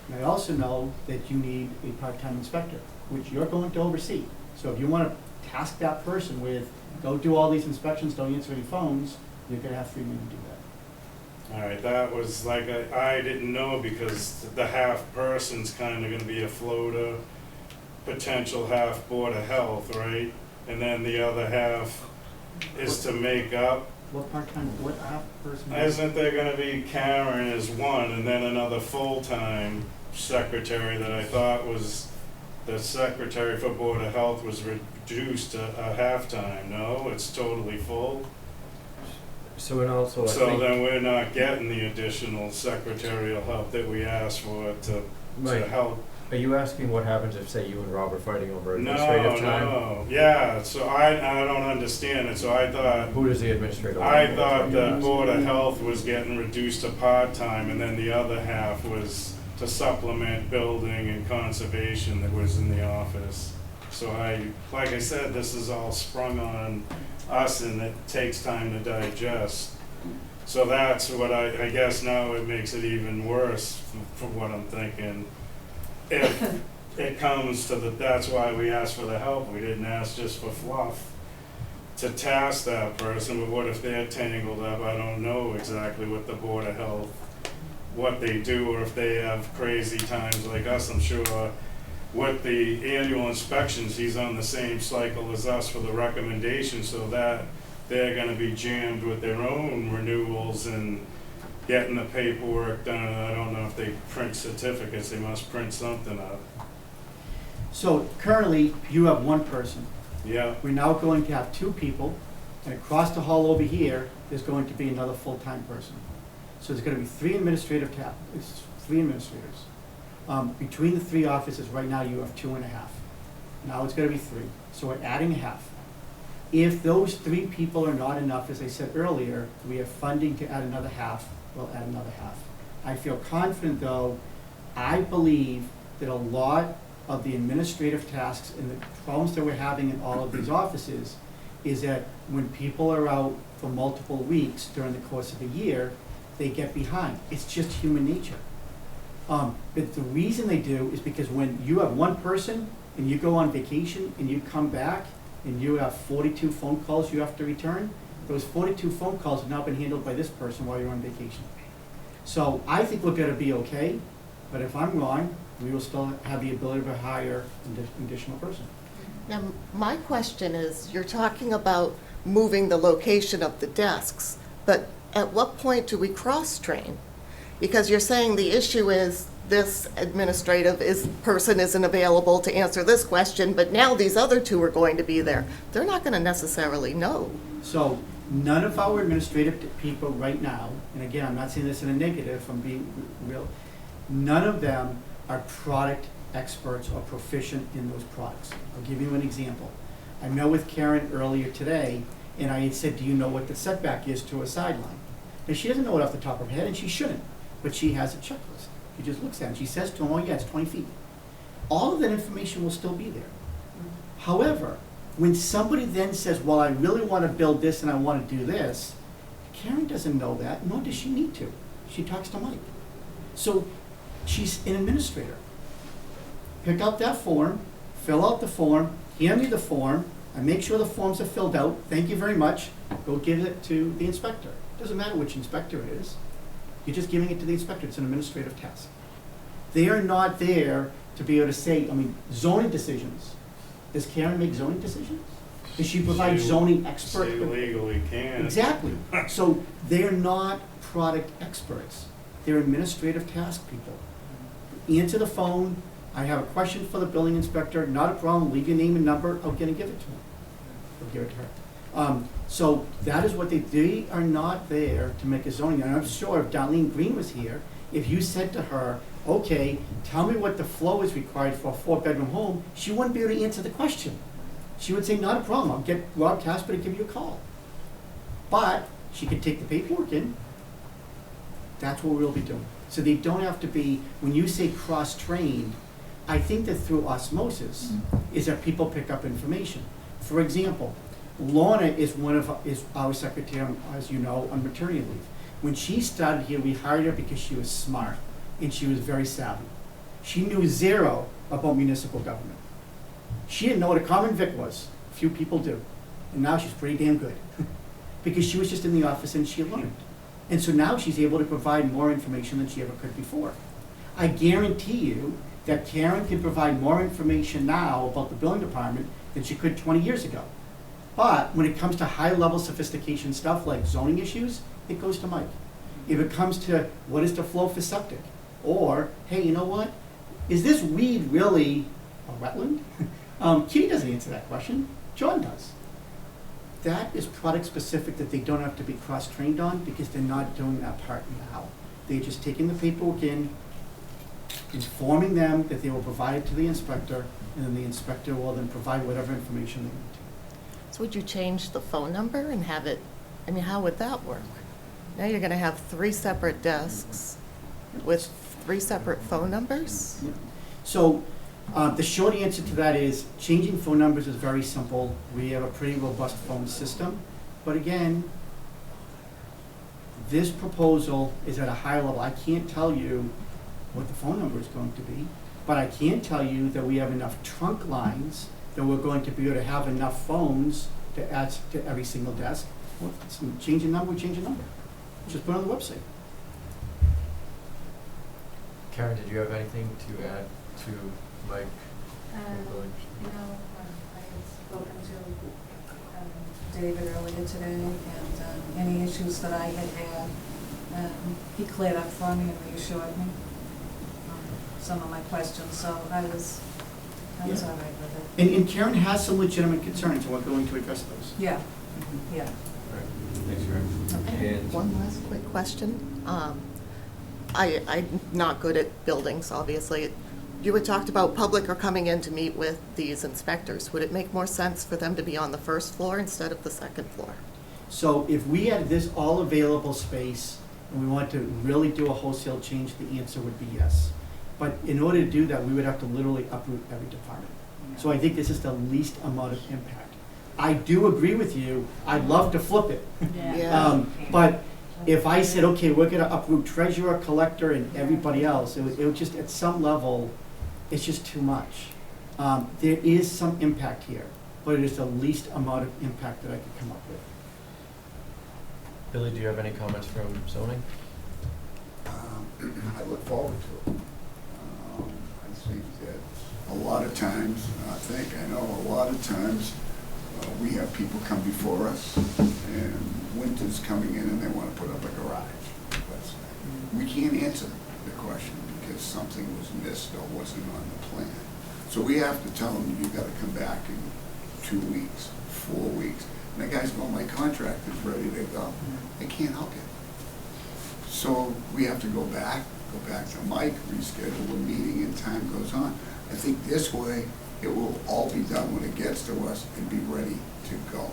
And I also know that you need a part-time inspector, which you're going to oversee. So if you want to task that person with, go do all these inspections, don't answer any phones, you're gonna have 3 men to do that. All right, that was like, I didn't know because the half person's kind of gonna be a floater, potential half Board of Health, right? And then the other half is to make up. What part-time, what half person? Isn't there gonna be Karen as one and then another full-time secretary that I thought was, the secretary for Board of Health was reduced to a half-time? No, it's totally full? So and also, I So think, then we're not getting the additional secretarial help that we asked for to Right. help. are you asking what happens if, say, you and Rob are fighting over No, administrative time? no, yeah, so I don't understand it, so I thought, Who does the administrative? I work thought for? the Board of Health was getting reduced to part-time, and then the other half was to supplement building and conservation that was in the office. So like I said, this is all sprung on us, and it takes time to digest. So that's what I guess now it makes it even worse for what I'm thinking. If it comes to that's why we asked for the help, we didn't ask just for fluff to task that person, but what if they're tangled up? I don't know exactly what the Board of Health, what they do, or if they have crazy times like us. I'm sure with the annual inspections, he's on the same cycle as us for the recommendations, so that they're gonna be jammed with their own renewals and getting the paperwork done. I don't know if they print certificates, they must print something up. So currently, you have one person. Yeah, We're now going to have 2 people, and across the hall over here, there's going to be another full-time person. So there's gonna be 3 it's 3 administrators. Between the 3 offices, right now, you have 2.5. Now it's gonna be 3, so we're adding a half. If those 3 people are not enough, as I said earlier, we have funding to add another half, we'll add another half. I feel confident, though, I believe that a lot of the administrative tasks and the problems that we're having in all of these offices is that when people are out for multiple weeks during the course of a year, they get behind. It's just human nature. But the reason they do is because when you have one person and you go on vacation and you come back and you have 42 phone calls you have to return, those 42 phone calls have now been handled by this person while you're on vacation. So I think we're gonna be okay, but if I'm wrong, we will still have the ability to hire an additional person. Now, my question is, you're talking about moving the location of the desks, but at what point do we cross-train? Because you're saying the issue is this person isn't available to answer this question, but now these other 2 are going to be there. They're not gonna necessarily know. So none of our administrative people right now, and again, I'm not saying this in a negative, I'm being real, none of them are product experts or proficient in those products. I'll give you an example. I met with Karen earlier today, and I had said, do you know what the setback is to a sideline? And she doesn't know it off the top of her head, and she shouldn't, but she has a checklist. She just looks at it, and she says to him, oh yeah, it's 20 feet. All of that information will still be there. However, when somebody then says, well, I really want to build this and I want to do this, Karen doesn't know that, nor does she need to. She talks to Mike. So she's an administrator. Pick up that form, fill out the form, hand me the form, I make sure the forms are filled out, thank you very much, go give it to the inspector. Doesn't matter which inspector it is. You're just giving it to the inspector, it's an administrative task. They are not there to be able to say, zoning decisions. Does Karen make zoning decisions? Does she provide zoning expert? She legally can. Exactly. So they're not product experts. They're administrative task people. Answer the phone. I have a question for the building inspector. Not a problem. Leave your name and number. I'm going to give it to him. I'll give it to her. So that is what they are not there to make a zoning. And I'm sure if Darlene Green was here, if you said to her, okay, tell me what the flow is required for a 4-bedroom home, she wouldn't be able to answer the question. She would say, not a problem, I'll get Rob Casper to give you a call. But she could take the paperwork in. That's what we'll be doing. So they don't have to be, when you say cross-trained, I think that through osmosis is that people pick up information. For example, Lorna is our secretary, as you know, on maternity leave. When she started here, we hired her because she was smart and she was very savvy. She knew zero about municipal government. She didn't know what a common vic was. Few people do. And now she's pretty damn good. Because she was just in the office and she learned. And so now she's able to provide more information than she ever could before. I guarantee you that Karen can provide more information now about the building department than she could 20 years ago. But when it comes to high-level sophistication stuff like zoning issues, it goes to Mike. If it comes to what is the flow for septic, or, hey, you know what? Is this weed really a wetland? Kitty doesn't answer that question. John does. That is product-specific that they don't have to be cross-trained on because they're not doing that part now. They're just taking the paperwork in, informing them that they will provide it to the inspector, and then the inspector will then provide whatever information they need to. So would you change the phone number and have it, I mean, how would that work? Now you're gonna have 3 separate desks with 3 separate phone numbers? So the short answer to that is changing phone numbers is very simple. We have a pretty robust phone system. But again, this proposal is at a higher level. I can't tell you what the phone number is going to be, but I can tell you that we have enough trunk lines that we're going to be able to have enough phones to add to every single desk. Well, change a number, change a number. Just put it on the website. Karen, did you have anything to add to Mike? You know, I had spoken to David earlier today, and any issues that I had, he cleared up for me and reassured me some of my questions, so I was all right with it. And Karen has some legitimate concerns, and we're going to address those. Yeah, yeah. All right. Thanks, Karen. Okay. And One last quick question. I'm not good at buildings, obviously. You had talked about public are coming in to meet with these inspectors. Would it make more sense for them to be on the first floor instead of the second floor? So if we had this all available space and we want to really do a wholesale change, the answer would be yes. But in order to do that, we would have to literally uproot every department. So I think this is the least amount of impact. I do agree with you. I'd love to flip it. Yeah. But if I said, okay, we're gonna uproot treasurer, collector, and everybody else, it would just, at some level, it's just too much. There is some impact here, but it is the least amount of impact that I could come up with. Billy, do you have any comments from zoning? I look forward to it. I think that a lot of times, I know a lot of times, we have people come before us, and winter's coming in and they want to put up a garage. We can't answer the question because something was missed or wasn't on the plan. So we have to tell them, you gotta come back in 2 weeks, 4 weeks. And the guys go, my contract is ready to go. They can't help you. So we have to go back to Mike, reschedule a meeting, and time goes on. I think this way, it will all be done when it gets to us and be ready to go.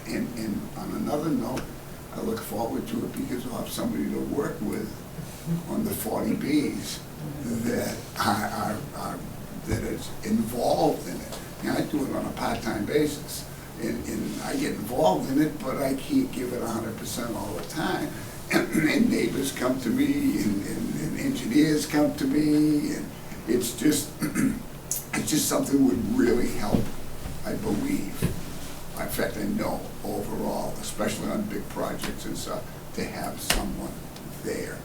And on another note, I look forward to it because I'll have somebody to work with on the 40Bs that is involved in it. Now, I do it on a part-time basis, and I get involved in it, but I can't give it 100% all the time. And neighbors come to me, and engineers come to me, and it's just something would really help, I believe. In fact, I know overall, especially on big projects and stuff, to have someone there.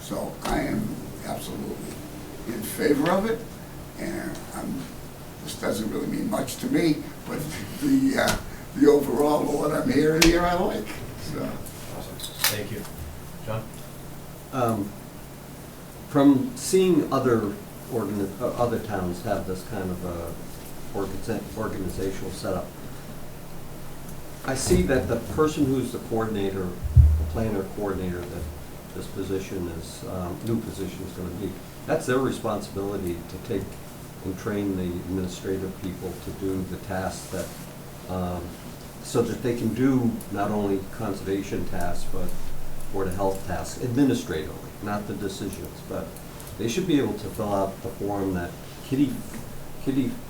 So I am absolutely in favor of it, and this doesn't really mean much to me, but the overall, what I'm hearing here, I like. So. Awesome. Thank you. John? From seeing other towns have this kind of organizational setup, I see that the person who's the coordinator, the planner coordinator, that this position is, new position is gonna be, that's their responsibility to take and train the administrative people to do the tasks that, so that they can do not only conservation tasks, but Board of Health tasks administratively, not the decisions, but they should be able to fill out the form that Kitty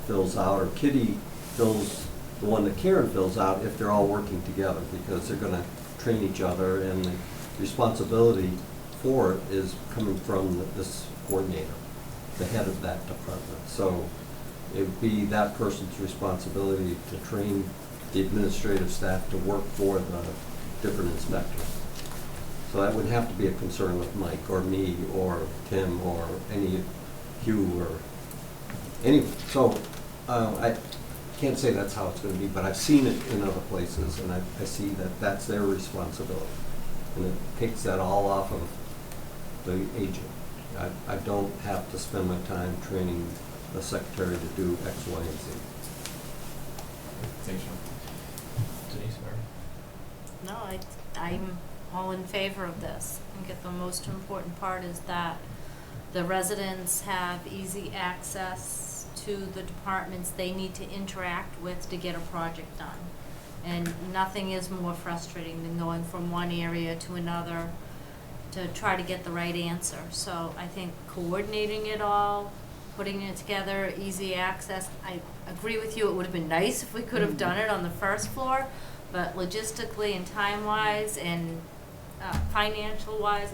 fills out, or Kitty fills the one that Karen fills out if they're all working together, because they're gonna train each other, and the responsibility for it is coming from this coordinator, the head of that department. So it would be that person's responsibility to train the administrative staff to work for the different inspectors. So that wouldn't have to be a concern with Mike or me or Tim or any of you or anyone. So I can't say that's how it's going to be, but I've seen it in other places, and I see that that's their responsibility. And it takes that all off of the agent. I don't have to spend my time training the secretary to do X, Y, and Z. Thanks, Sean. Denise, or? No, I'm all in favor of this. I think the most important part is that the residents have easy access to the departments they need to interact with to get a project done. And nothing is more frustrating than going from one area to another to try to get the right answer. So I think coordinating it all, putting it together, easy access. I agree with you, it would have been nice if we could have done it on the first floor, but logistically and time-wise and financial-wise,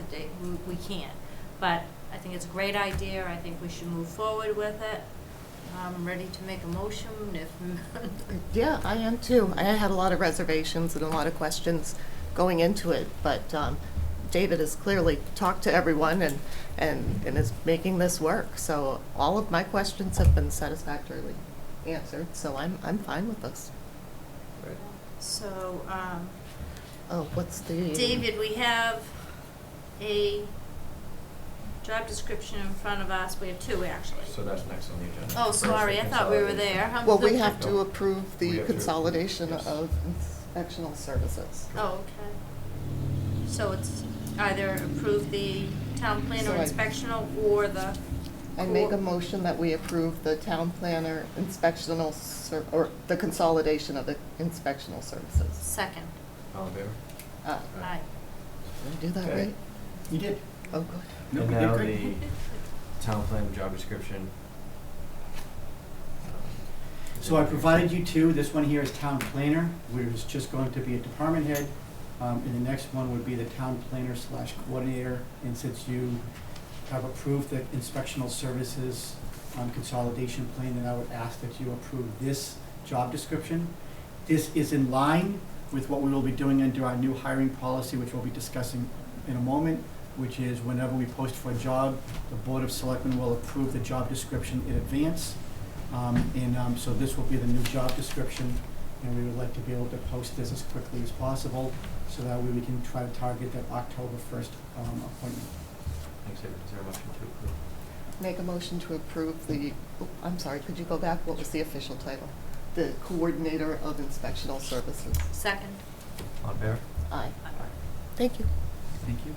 we can't. But I think it's a great idea. I think we should move forward with it. I'm ready to make a motion if... Yeah, I am too. I had a lot of reservations and a lot of questions going into it, but David has clearly talked to everyone and is making this work. So all of my questions have been satisfactorily answered, so I'm fine with this. Right. So, Oh, what's the... David, we have a job description in front of us. We have two, actually. So that's next on the agenda. Oh, First, sorry, the I thought we were consolidation. there. Well, we have to approve We the have to- consolidation yes. of inspectional services. Oh, okay. So it's either approve the town planner So I- inspectional or the... I make a motion that we approve the town planner inspectional, or the consolidation of the inspectional services. Second. All in favor? Aye. Did I do that Okay. right? You did. Oh, good. No, And you did now great. the town plan job description. So I provided you two. This one here is town planner, which is just going to be a department head. And the next one would be the town planner / coordinator. And since you have approved the inspectional services consolidation plan, then I would ask that you approve this job description. This is in line with what we will be doing under our new hiring policy, which we'll be discussing in a moment, which is whenever we post for a job, the Board of Selectmen will approve the job description in advance. So this will be the new job description, and we would like to be able to post this as quickly as possible, so that way we can try to target that October 1st appointment. Thanks, David. Is there a motion to approve? Make a motion to approve the, I'm sorry, could you go back? What was the official title? The coordinator of inspectional services. Second. All in favor? Aye. Thank you. Thank you.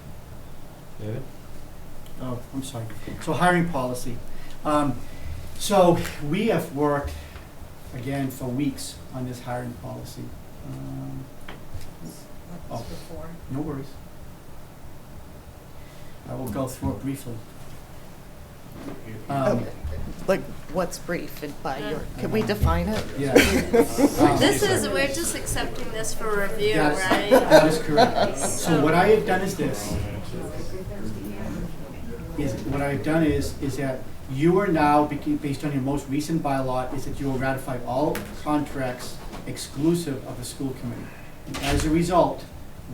David? Oh, I'm sorry. So hiring policy. So we have worked, again, for weeks on this hiring policy. Oh, no worries. I will go through it briefly. Like, what's brief and by your, can we define it? Yeah. This is, we're just accepting this for review, Yes, right? that is correct. So what I have done is this. Is that you are now, based on your most recent bylaw, is that you will ratify all contracts exclusive of the school committee. And as a result,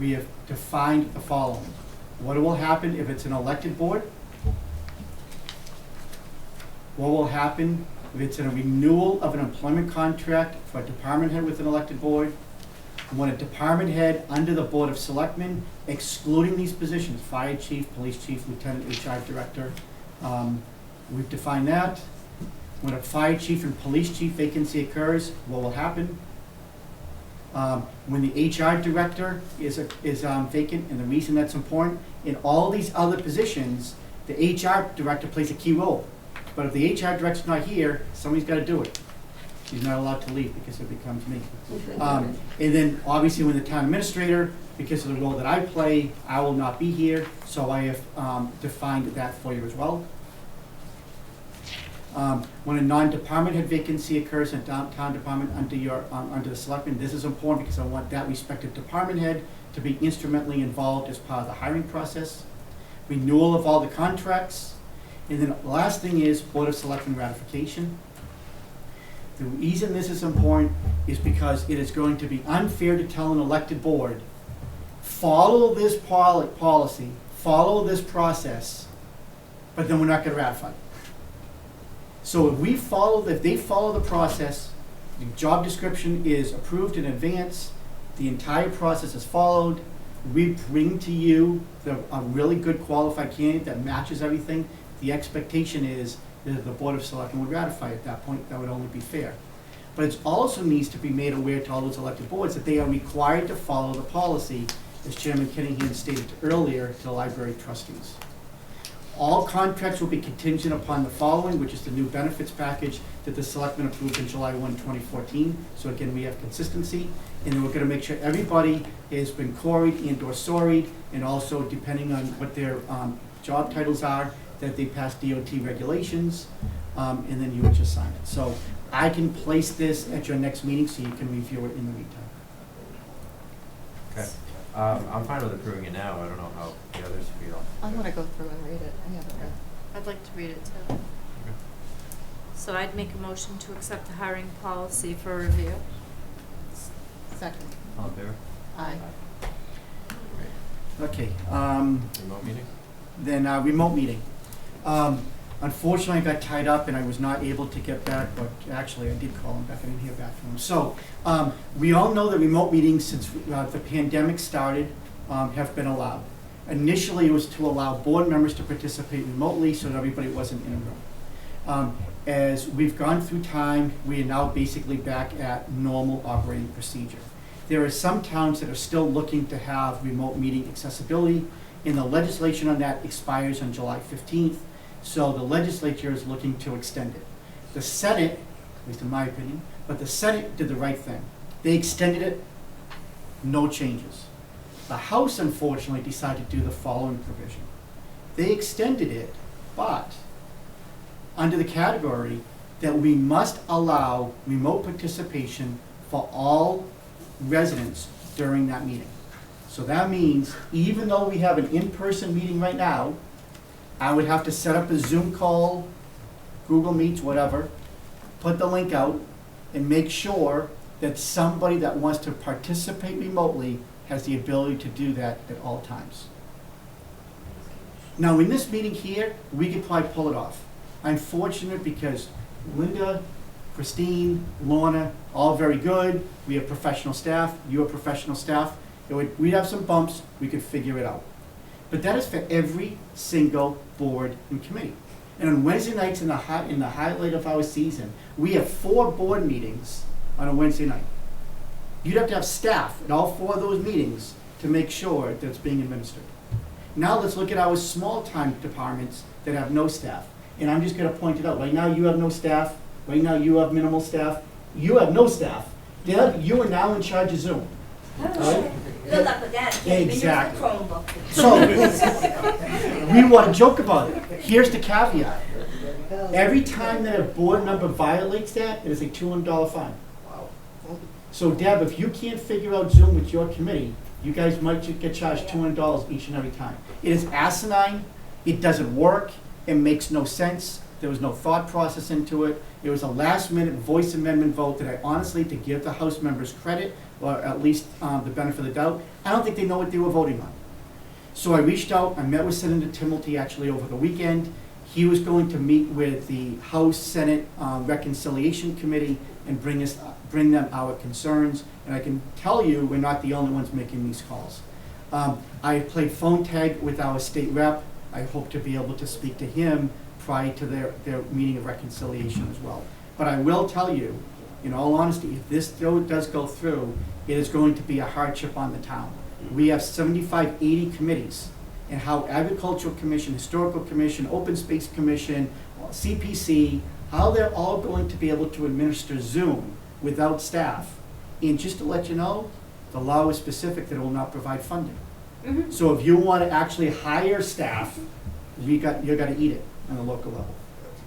we have defined the following. What will happen if it's an elected board? What will happen if it's a renewal of an employment contract for a department head with an elected board? When a department head under the Board of Selectmen, excluding these positions, fire chief, police chief, lieutenant, HR director, we've defined that. When a fire chief and police chief vacancy occurs, what will happen? When the HR director is vacant, and the reason that's important, in all these other positions, the HR director plays a key role. But if the HR director's not here, somebody's gotta do it. He's not allowed to leave because it becomes me. And then obviously when the town administrator, because of the role that I play, I will not be here, so I have defined that for you as well. When a non-department head vacancy occurs in a town department under the selectmen, this is important because I want that respective department head to be instrumentally involved as part of the hiring process. Renewal of all the contracts. And then the last thing is Board of Selectmen ratification. The reason this is important is because it is going to be unfair to tell an elected board, follow this policy, follow this process, but then we're not going to ratify it. So if they follow the process, the job description is approved in advance, the entire process is followed, we bring to you a really good qualified candidate that matches everything, the expectation is that the Board of Selectmen would ratify at that point. That would only be fair. But it also needs to be made aware to all those elected boards that they are required to follow the policy, as Chairman Kenningham stated earlier, to the library trustees. All contracts will be contingent upon the following, which is the new benefits package that the Selectmen approved in July 1, 2014. So again, we have consistency, and then we're going to make sure everybody has been queried and/or sorried, and also depending on what their job titles are, that they pass DOT regulations, and then you would just sign it. So I can place this at your next meeting so you can review it in the meantime. Okay. I'm fine with approving it now. I don't know how the others feel. I want to go through and read it. I haven't read. I'd like to read it too. Okay. So I'd make a motion to accept the hiring policy for review. Second. All in favor? Aye. Great. Okay. Remote meeting? Then remote meeting. Unfortunately, I got tied up and I was not able to get back, but actually I did call him back. I didn't hear back from him. So we all know that remote meetings, since the pandemic started, have been allowed. Initially, it was to allow board members to participate remotely so that everybody wasn't in a room. As we've gone through time, we are now basically back at normal operating procedure. There are some towns that are still looking to have remote meeting accessibility, and the legislation on that expires on July 15th. So the legislature is looking to extend it. The Senate, at least in my opinion, but the Senate did the right thing. They extended it, no changes. The House, unfortunately, decided to do the following provision. They extended it, but under the category that we must allow remote participation for all residents during that meeting. So that means even though we have an in-person meeting right now, I would have to set up a Zoom call, Google Meets, whatever, put the link out, and make sure that somebody that wants to participate remotely has the ability to do that at all times. Now, in this meeting here, we could probably pull it off. I'm fortunate because Linda, Christine, Lorna, all very good. We have professional staff. You have professional staff. We'd have some bumps. We could figure it out. But that is for every single board and committee. And on Wednesday nights in the highlight of our season, we have 4 board meetings on a Wednesday night. You'd have to have staff at all 4 of those meetings to make sure that it's being administered. Now let's look at our small-time departments that have no staff. And I'm just going to point it out. Right now you have no staff. Right now you have minimal staff. You have no staff. Deb, you are now in charge of Zoom. Right? Good luck with that. Exactly. Chromebook. So, we want to joke about it. Here's the caveat. Every time that a board member violates that, it is a $200 fine. Wow. So Deb, if you can't figure out Zoom with your committee, you guys might get charged $200 each and every time. It is asinine. It doesn't work. It makes no sense. There was no thought process into it. It was a last-minute voice amendment vote that I honestly, to give the House members credit, or at least the benefit of the doubt, I don't think they know what they were voting on. So I reached out, I met with Senator Timilty actually over the weekend. He was going to meet with the House Senate Reconciliation Committee and bring them our concerns. And I can tell you, we're not the only ones making these calls. I played phone tag with our state rep. I hope to be able to speak to him prior to their meeting of reconciliation as well. But I will tell you, in all honesty, if this does go through, it is going to be a hardship on the town. We have 75, 80 committees, and how Agricultural Commission, Historical Commission, Open Space Commission, CPC, how they're all going to be able to administer Zoom without staff. And just to let you know, the law is specific that it will not provide funding. Mhm. So if you want to actually hire staff, you're gonna eat it on the local level.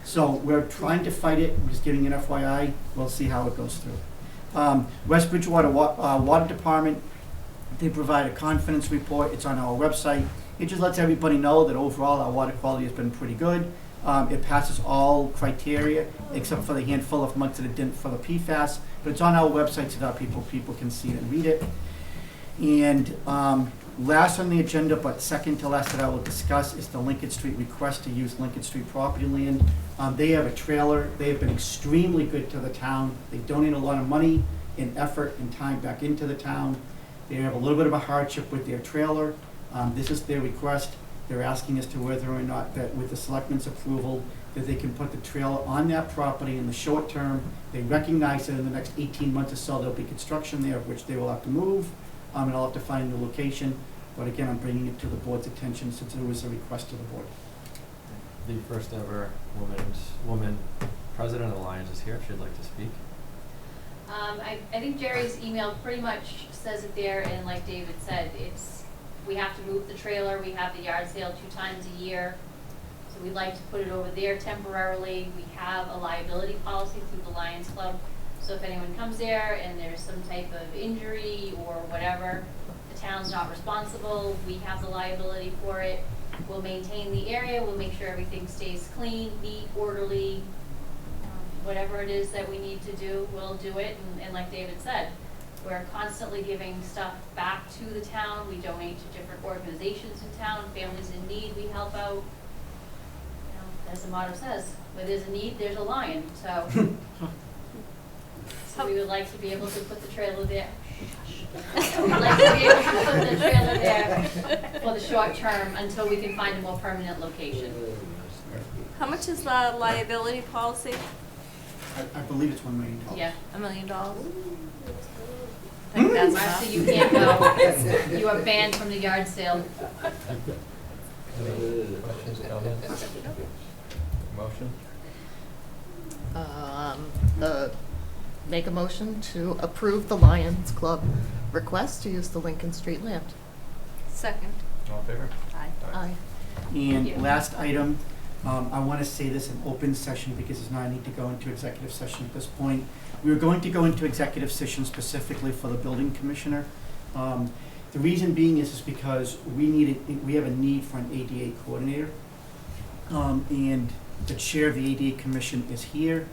So we're trying to fight it, I'm just giving an FYI, we'll see how it goes through. West Bridgewater Water Department, they provide a confidence report, it's on our website. It just lets everybody know that overall our water quality has been pretty good. It passes all criteria, except for the handful of months that it didn't for the PFAS, but it's on our website so that people can see it and read it. And last on the agenda, but second to last that I will discuss, is the Lincoln Street request to use Lincoln Street property land. They have a trailer. They have been extremely good to the town. They donate a lot of money and effort and time back into the town. They have a little bit of a hardship with their trailer. This is their request. They're asking as to whether or not that with the selectmen's approval, that they can put the trailer on that property in the short term. They recognize that in the next 18 months or so, there'll be construction there, of which they will have to move, and I'll have to find a new location. But again, I'm bringing it to the board's attention since it was a request to the board. The first ever woman president of the Lions is here, if she'd like to speak. I think Jerry's email pretty much says it there, and like David said, we have to move the trailer, we have the yard sale 2 times a year, so we'd like to put it over there temporarily. We have a liability policy through the Lions Club, so if anyone comes there and there's some type of injury or whatever, the town's not responsible, we have the liability for it. We'll maintain the area, we'll make sure everything stays clean, neat, orderly, whatever it is that we need to do, we'll do it. And like David said, we're constantly giving stuff back to the town. We donate to different organizations in town, families in need, we help out. You know, as the motto says, where there's a need, there's a lion. So, we would like to be able to put the trailer there. We'd like to be able to put the trailer there for the short term until we can find a more permanent location. How much is the liability policy? I believe it's $1 million. Yeah. $1 million? I think that's enough. So you can't go, you are banned from the yard sale. Questions, comments? Motion? Make a motion to approve the Lions Club request to use the Lincoln Street land. Second. All in favor? Aye. Aye. And you. last item, I want to say this in open session because there's not a need to go into executive session at this point. We were going to go into executive session specifically for the building commissioner. The reason being is because we have a need for an ADA coordinator. And the chair of the ADA commission is here.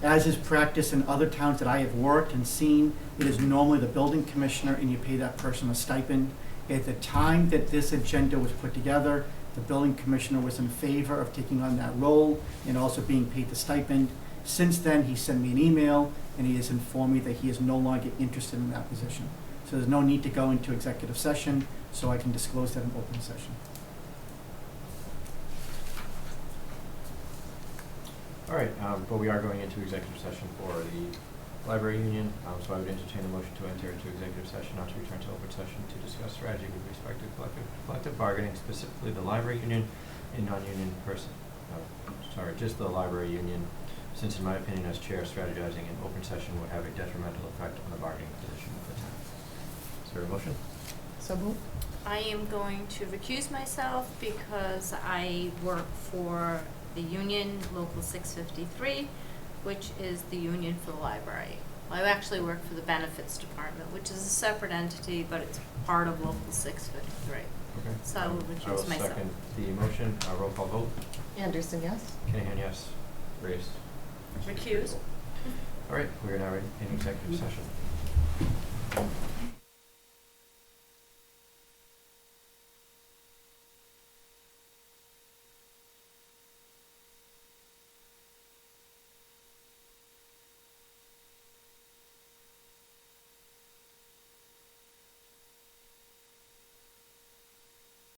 As is practice in other towns that I have worked and seen, it is normally the building commissioner and you pay that person a stipend. At the time that this agenda was put together, the building commissioner was in favor of taking on that role and also being paid the stipend. Since then, he sent me an email and he has informed me that he is no longer interested in that position. So there's no need to go into executive session, so I can disclose that in open session. All right, but we are going into executive session for the library union, so I would entertain a motion to enter into executive session, not to return to open session to discuss strategy with respect to collective bargaining, specifically the library union and non-union person. Just the library union, since in my opinion as chair, strategizing in open session would have a detrimental effect on the bargaining position of the town. Is there a motion? So moved. I am going to recuse myself because I work for the union, Local 653, which is the union for the library. I actually work for the benefits department, which is a separate entity, but it's part of Local 653. Okay. So I will recuse myself. I will second the motion. Roll call vote. Anderson, yes? Kinahan, yes. Grace. Recuse. All right, we are now in executive session.